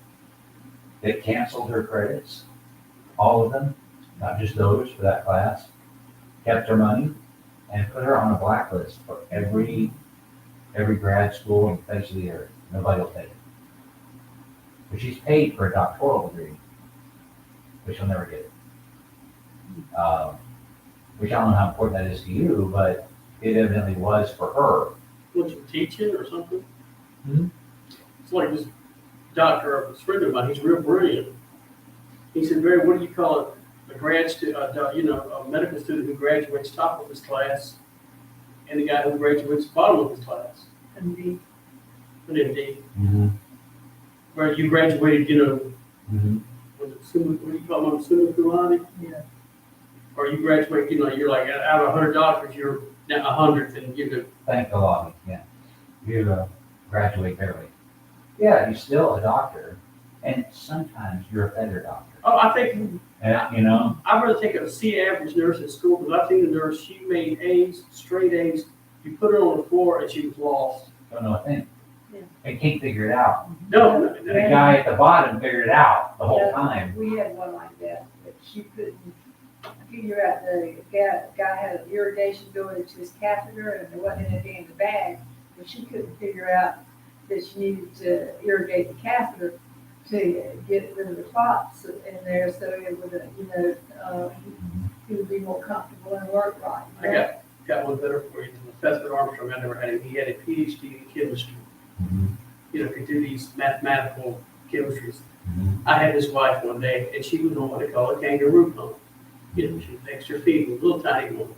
They canceled her credits, all of them, not just those for that class, kept her money, and put her on a blacklist for every grad school in the face of the earth. Nobody will take it. But she's paid for a doctoral degree, which she'll never get. Which I don't know how important that is to you, but it evidently was for her.
what you teaching or something?
Hmm?
It's like this doctor, a friend of mine, he's real brilliant. He said, Barry, what do you call it? A grad student, a medical student who graduates top of his class, and the guy who graduates bottom of his class,
Indeed.
an MD.
Mm-hmm.
Where you graduated,
Mm-hmm.
was it what do you call them, summa cum laude?
Yeah.
Or you graduate, you're like out of $100, you're now 100th, and
Thank the Lord, yeah. You graduate barely. Yeah, you're still a doctor, and sometimes you're a better doctor.
Oh, I think
And,
I'd rather take a C average nurse in school, because I've seen a nurse, she made A's, straight A's. You put her on the floor and she was lost.
don't know a thing.
Yeah.
And can't figure it out.
No,
And the guy at the bottom figured it out the whole time.
We had one like that, but she couldn't figure out the guy had an irrigation going to his catheter and there wasn't anything in the bag, but she couldn't figure out that she needed to irrigate the catheter to get rid of the clots in there, so it would, he would be more comfortable and work right.
I got one better for you. Professor Armstrong, I never had him. He had a PhD in chemistry.
Mm-hmm.
Could do these mathematical chemistries.
Mm-hmm.
I had his wife one day, and she was on what they call a kangaroo pump. She was extra feeding, a little tiny one.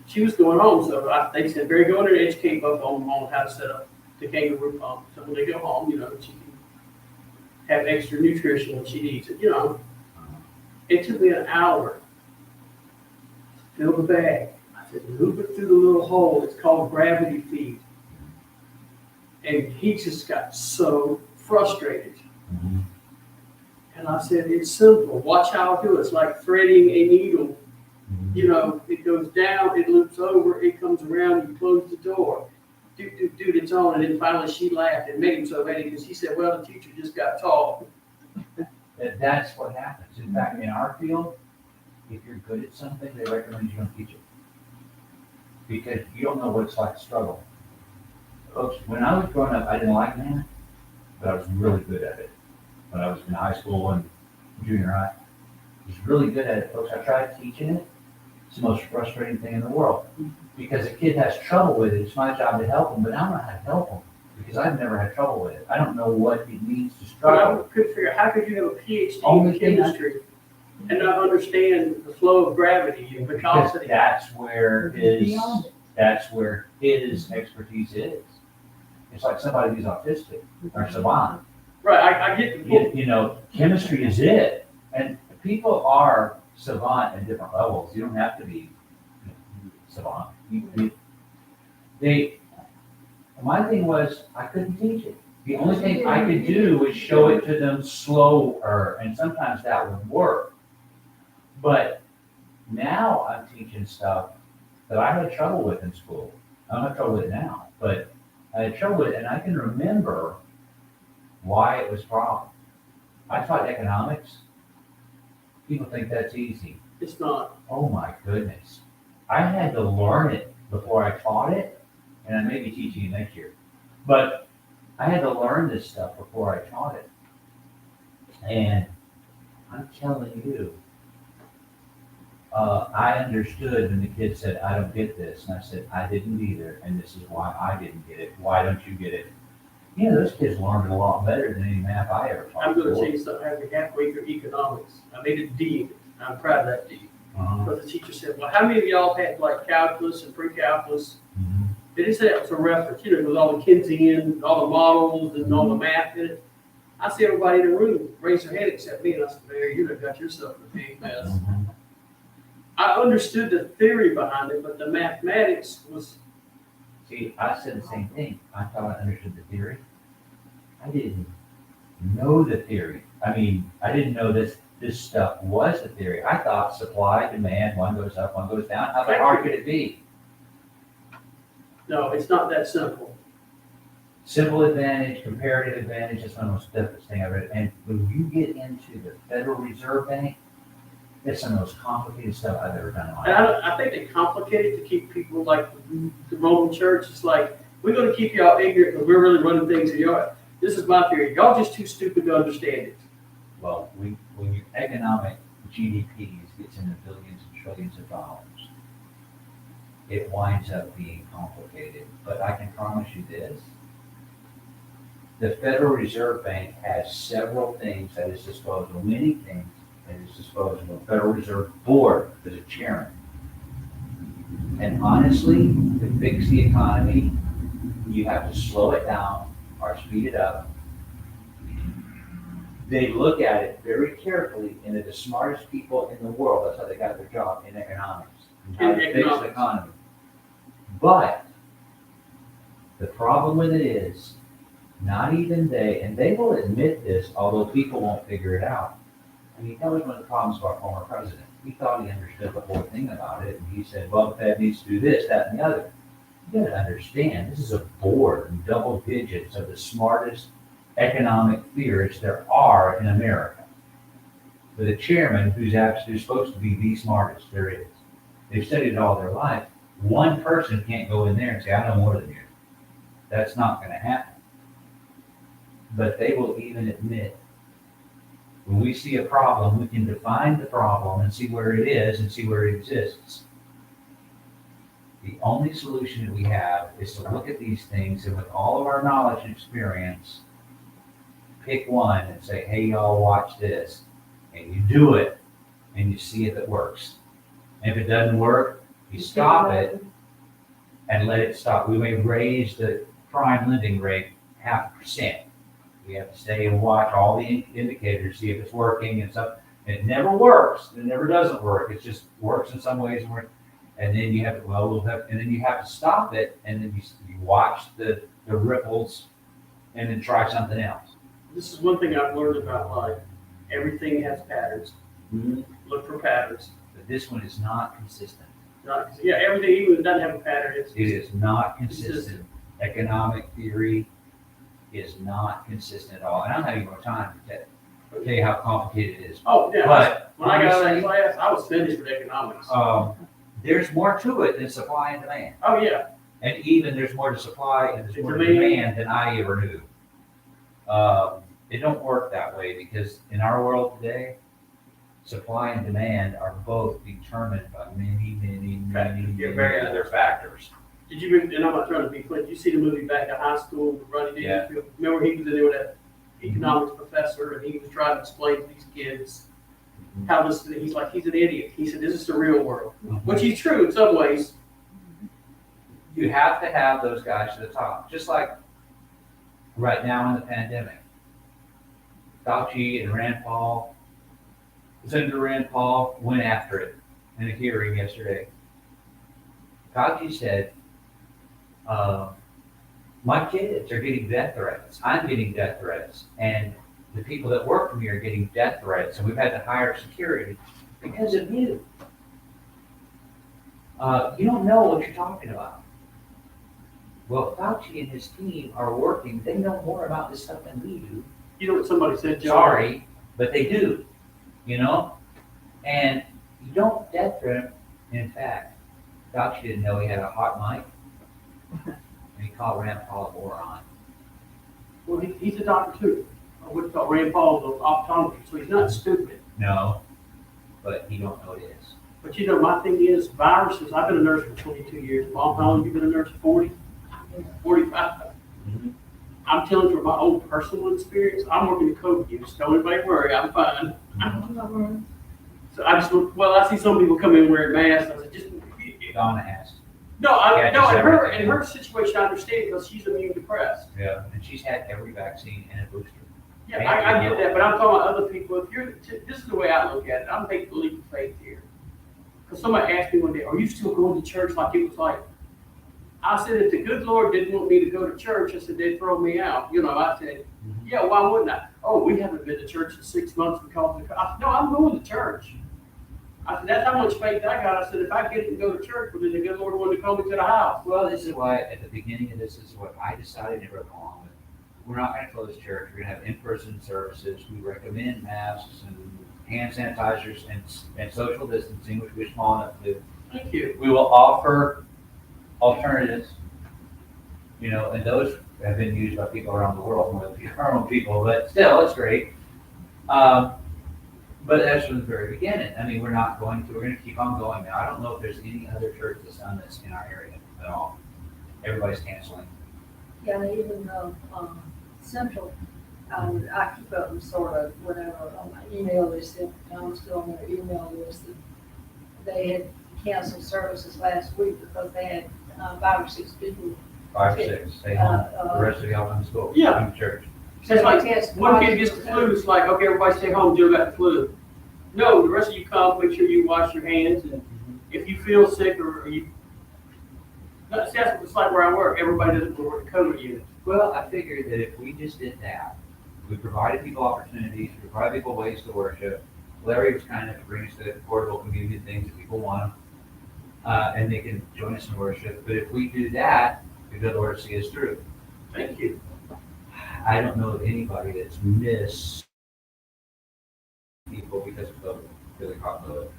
She was going home, so they said, Barry, go in there and educate both of them on how to set up the kangaroo pump. So when they go home, she can have extra nutrition when she needs it, It took me an hour to fill the bag. I said, move it through the little hole. It's called gravity feed. And he just got so frustrated.
Mm-hmm.
And I said, it's simple. Watch how I do it. It's like threading a needle.
Mm-hmm.
It goes down, it loops over, it comes around, you close the door. Dude, it's on. And then finally she laughed and made him so mad because he said, well, the teacher just got tall.
That's what happens. In fact, in our field, if you're good at something, they recommend you don't teach it. Because you don't know what it's like to struggle. Folks, when I was growing up, I didn't like math, but I was really good at it. When I was in high school and junior high, I was really good at it, folks. I tried teaching it. It's the most frustrating thing in the world. Because a kid has trouble with it, it's my job to help them, but I don't know how to help them. Because I've never had trouble with it. I don't know what it means to
But I
struggle.
couldn't figure out, how could you have a PhD
Only
in
thing I-
chemistry and not understand the flow of gravity and
Because
viscosity?
that's where
Beyond
his expertise is. It's like somebody who's autistic or savant.
Right, I get the point.
Chemistry is it. And people are savant at different levels. You don't have to be savant. My thing was, I couldn't teach it. The only thing I could do was show it to them slower, and sometimes that would work. But now I'm teaching stuff that I had trouble with in school. I don't have trouble with it now, but I had trouble with it, and I can remember why it was a problem. I taught economics. People think that's easy.
It's not.
Oh my goodness. I had to learn it before I taught it, and I may be teaching it next year. But I had to learn this stuff before I taught it. And I'm telling you, I understood when the kid said, I don't get this. And I said, I didn't either, and this is why I didn't get it. Why don't you get it? You know, those kids learned a lot better than any math I ever taught.
I'm gonna tell you something, I have a half week of economics. I made a D in it. I'm proud of that D.
Uh-huh.
But the teacher said, well, how many of y'all had like calculus and pre-calculus?
Mhm.
They just said it was a reference, you know, with all the Keynesian, all the models and all the math in it. I see everybody in the room raise their hand except me, and I said, Mary, you done got yourself in a big mess.
Mhm.
I understood the theory behind it, but the mathematics was,
See, I said the same thing. I thought I understood the theory. I didn't know the theory. I mean, I didn't know this stuff was the theory. I thought supply, demand, one goes up, one goes down. How hard could it be?
no, it's not that simple.
Simple advantage, comparative advantage, that's one of the most difficult thing I've read. And when you get into the Federal Reserve Bank, it's some of the most complicated stuff I've ever done in my
And
life.
I think they complicate it to keep people like the Roman church. It's like, we're gonna keep y'all ignorant, but we're really running things in your, this is my theory. Y'all just too stupid to understand it.
Well, when your economic GDP gets into billions and trillions of dollars, it winds up being complicated. But I can promise you this, the Federal Reserve Bank has several things at its disposal, many things at its disposal. The Federal Reserve Board is a chairman. And honestly, to fix the economy, you have to slow it down or speed it up. They look at it very carefully, and they're the smartest people in the world. That's how they got their job, in economics, and how to fix the
economics.
economy. But the problem with it is, not even they, and they will admit this, although people won't figure it out. I mean, that was one of the problems of our former president. He thought he understood the whole thing about it, and he said, well, the Fed needs to do this, that, and the other. You gotta understand, this is a board in double digits of the smartest economic theorists there are in America. With a chairman who's actually supposed to be the smartest there is. They've studied it all their life. One person can't go in there and say, I know more than you. That's not gonna happen. But they will even admit, when we see a problem, we can define the problem and see where it is and see where it exists. The only solution that we have is to look at these things and with all of our knowledge and experience, pick one and say, hey, y'all, watch this. And you do it, and you see if it works. And if it doesn't work, you stop it and let it stop. We may raise the prime lending rate 0.5%. We have to stay and watch all the indicators, see if it's working and stuff. And it never works. It never doesn't work. It just works in some ways. And then you have to, and then you have to stop it, and then you watch the ripples, and then try something else.
This is one thing I've learned about life. Everything has patterns.
Mm-hmm.
Look for patterns.
But this one is not consistent.
Yeah, everything, even if it doesn't have a pattern,
It is not consistent. Economic theory is not consistent at all. And I don't have any more time to tell you how complicated it is.
Oh, yeah.
But
When I got out of
honestly,
that class, I was finished with economics.
there's more to it than supply and demand.
Oh, yeah.
And even there's more to supply and there's more to
Demand.
demand than I ever knew. It don't work that way because in our world today, supply and demand are both determined by many other factors.
Did you, and I'm not trying to be funny, did you see the movie Back to High School with Ronnie Dangerfield? Remember he was in there with that economics professor and he was trying to explain to these kids how this, he's like, he's an idiot. He said, this is the real world, which is true in some ways.
You have to have those guys to the top, just like right now in the pandemic. Fauci and Rand Paul, Senator Rand Paul went after it in a hearing yesterday. Fauci said, My kids are getting death threats. I'm getting death threats. And the people that work for me are getting death threats. And we've had to hire security because of you. You don't know what you're talking about. Well, Fauci and his team are working. They know more about this stuff than we do.
You know what somebody said, John?
Sorry, but they do, you know? And you don't death threat. In fact, Fauci didn't know he had a hot mic. And he called Rand Paul a moron.
Well, he's a doctor too. I would call Rand Paul's an optometrist, so he's not stupid.
No, but you don't know it is.
But you know, my thing is viruses. I've been a nurse for 22 years. Mom, how long have you been a nurse? 40? 45?
Mm-hmm.
I'm telling you from my own personal experience, I'm working the COVID use. Don't anybody worry, I'm fine. So I just, well, I see some people come in wearing masks. I said, just,
Donna asked.
no,
Yeah,
no,
just
in
everything.
her situation, I understand because she's immune depressed.
Yeah, and she's had every vaccine and a booster.
Yeah, I get that, but I'm talking about other people. If you're, this is the way I look at it. I'm taking the leap of faith here. Because somebody asked me one day, are you still going to church? Like it was like, I said, if the good Lord didn't want me to go to church, I said, they'd throw me out. You know, I said, yeah, why wouldn't I? Oh, we haven't been to church in 6 months because of the, I said, no, I'm going to church. I said, that's how much faith I got. I said, if I get to go to church, well, then the good Lord wanted to call me to the house.
Well, this is why at the beginning of this is what I decided to go along with. We're not going to close church. We're going to have in-person services. We recommend masks and hand sanitizers and social distancing, which we're small enough to do.
Thank you.
We will offer alternatives, you know, and those have been used by people around the world, more than our own people, but still, it's great. But that's from the very beginning. I mean, we're going to keep on going now. I don't know if there's any other church that's done this in our area at all. Everybody's canceling.
Yeah, and even Central, I keep up with sort of whatever on my email list, I'm still on their email list. They had canceled services last week because they had 5 or 6 people.
5 or 6, stay home. The rest of y'all in school.
Yeah.
In church.
It's like, one kid gets the flu, it's like, okay, everybody stay home, Jill got the flu. No, the rest of you come, make sure you wash your hands, and if you feel sick or you, that's what it's like where I work, everybody doesn't work the COVID unit.
Well, I figured that if we just did that, we provided people opportunities, we provided people ways to worship. Larry was kind enough to bring us the portable communion things that people want, and they can join us in worship. But if we do that, the good Lord will see us through.
Thank you.
I don't know of anybody that's missed people because of COVID, because they caught COVID.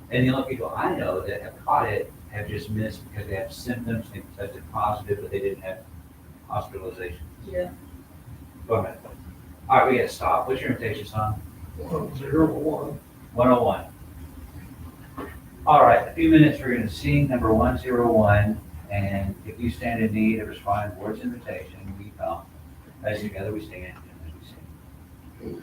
And the only people I know that have caught it have just missed because they have symptoms, they tested positive, but they didn't have hospitalization.
Yeah.
Go ahead. All right, we gotta stop. What's your invitation song?
101.
101. All right, a few minutes, we're gonna sing number 101, and if you stand in need of responding to the Lord's invitation, we come. As together we stand and as we sing.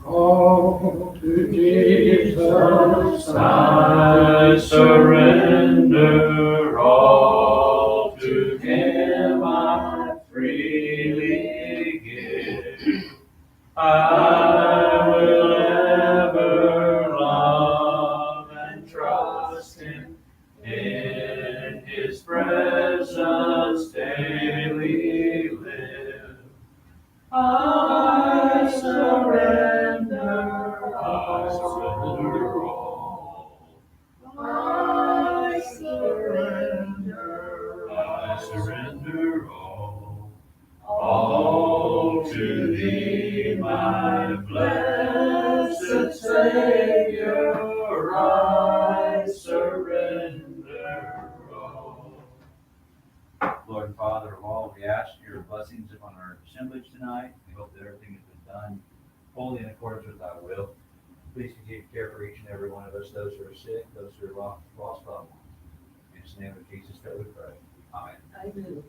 Oh, to Jesus
I surrender all, to Him I freely give. I will ever love and trust Him, in His presence daily live. I surrender all. I surrender all to Thee, my blessed Savior. I surrender all. Lord and Father of all, we ask your blessings upon our assemblage tonight. We hope that everything has been done wholly in accordance with thy will. Please continue to care for each and every one of us, those who are sick, those who are lost loved ones. In the name of Jesus that we pray. Amen.
Amen.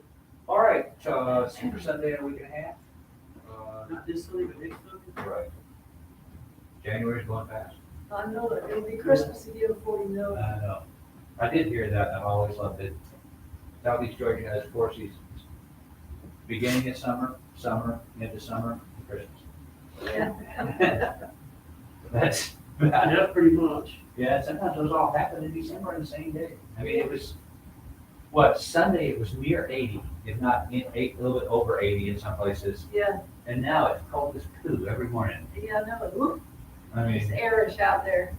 All right, Super Sunday in a week and a half.
Not this Sunday, but next Sunday.
Right. January's going fast.
I know it, it'll be Christmas again before you know it.
I know. I did hear that, and I've always loved it. Southeast Georgia has 4 seasons. Beginning of summer, into summer, and Christmas.
Yeah.
That's
Yeah, pretty much.
Yeah, sometimes those all happen in December on the same day. I mean, it was, what, Sunday it was near 80, if not a little bit over 80 in some places.
Yeah,
And now it's cold as poo every morning.
yeah, no, whoop,
I
it's
mean,
airish out there.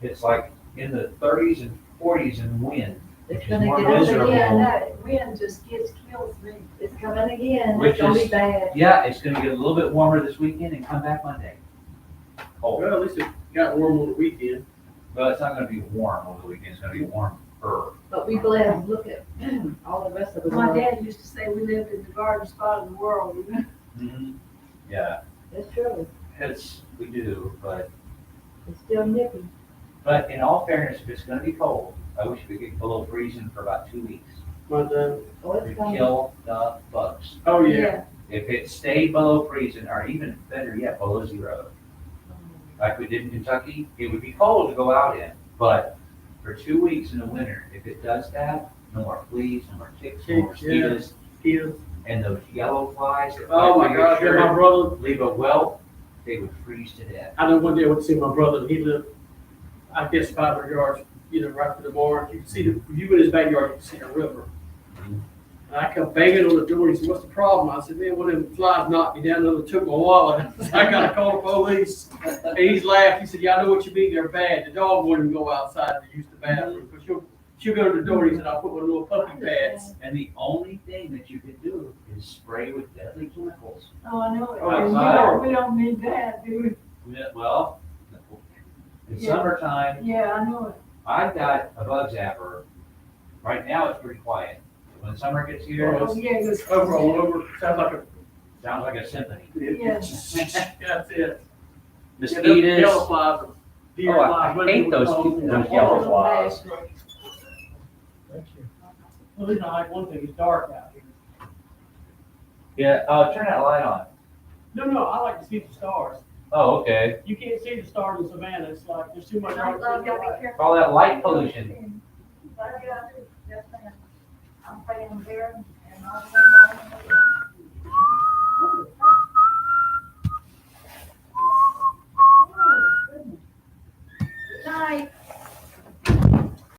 it's like in the 30s and 40s in wind, which
It's
is
gonna
more
get up
miserable.
again.
That wind just kills me.
It's coming again.
Which
It's gonna be
is-
bad.
Yeah, it's gonna get a little bit warmer this weekend and come back Monday. Cold.
Well, at least it got warm on the weekend.
Well, it's not gonna be warm over the weekend, it's gonna be warmer.
But we blessed, look at all the rest of the
My
world.
dad used to say we lived in the garden spot of the world, you know?
Mhm. Yeah,
It's true.
we do, but
It's still nippy.
in all fairness, if it's gonna be cold, I wish we could get below freezing for about 2 weeks.
But,
Oh,
To
it's coming.
kill the bugs.
oh, yeah.
If it stayed below freezing, or even better yet, below zero, like we did in Kentucky, it would be cold to go out in, but for 2 weeks in the winter, if it does that, no more fleas, no more ticks, no more
Ticks, yeah.
mosquitoes,
Yeah.
and those yellow flies that
Oh,
fly
my
through your
God, yeah, my
shirt,
brother,
leave a welt, they would freeze to death.
I know one day I went to see my brother, and he lived, I guess, 500 yards, right to the barn. You can see if you in his backyard, you can see the river.
Mhm.
And I come banging on the door, he said, "What's the problem?" I said, "Man, one of them flies knocked me down, another took my wallet." I gotta call the police. And he's laughed, he said, "Yeah, I know what you mean, they're bad. The dog won't even go outside to use the bathroom, but she'll go to the door," he said, "I'll put my little puppy pads."
And the only thing that you can do is spray with deadly chemicals.
Oh, I know it.
Oh,
And
outside.
we don't need that, do
Yeah, well, in
Yeah.
summertime,
we? Yeah, I know it.
I've got a bug zapper. Right now, it's pretty quiet. When summer gets here,
Oh,
Oh, yeah, it goes.
Over, all over, sounds like a.
sounds like a symphony.
Yes.
That's it. Yeah, them
Mosquitoes.
Yellow flies, deer
Oh, I
flies, whatever
hate
you
those,
call them.
those yellow flies.
Thank you.
Well, it's not like one thing, it's dark out here.
Yeah, turn that light on.
No, I like to see the stars.
Oh, okay.
You can't see the stars in Savannah, it's like, there's too much.
I love, gotta be careful.
All that light pollution.
Yes, ma'am. I'm paying there and all the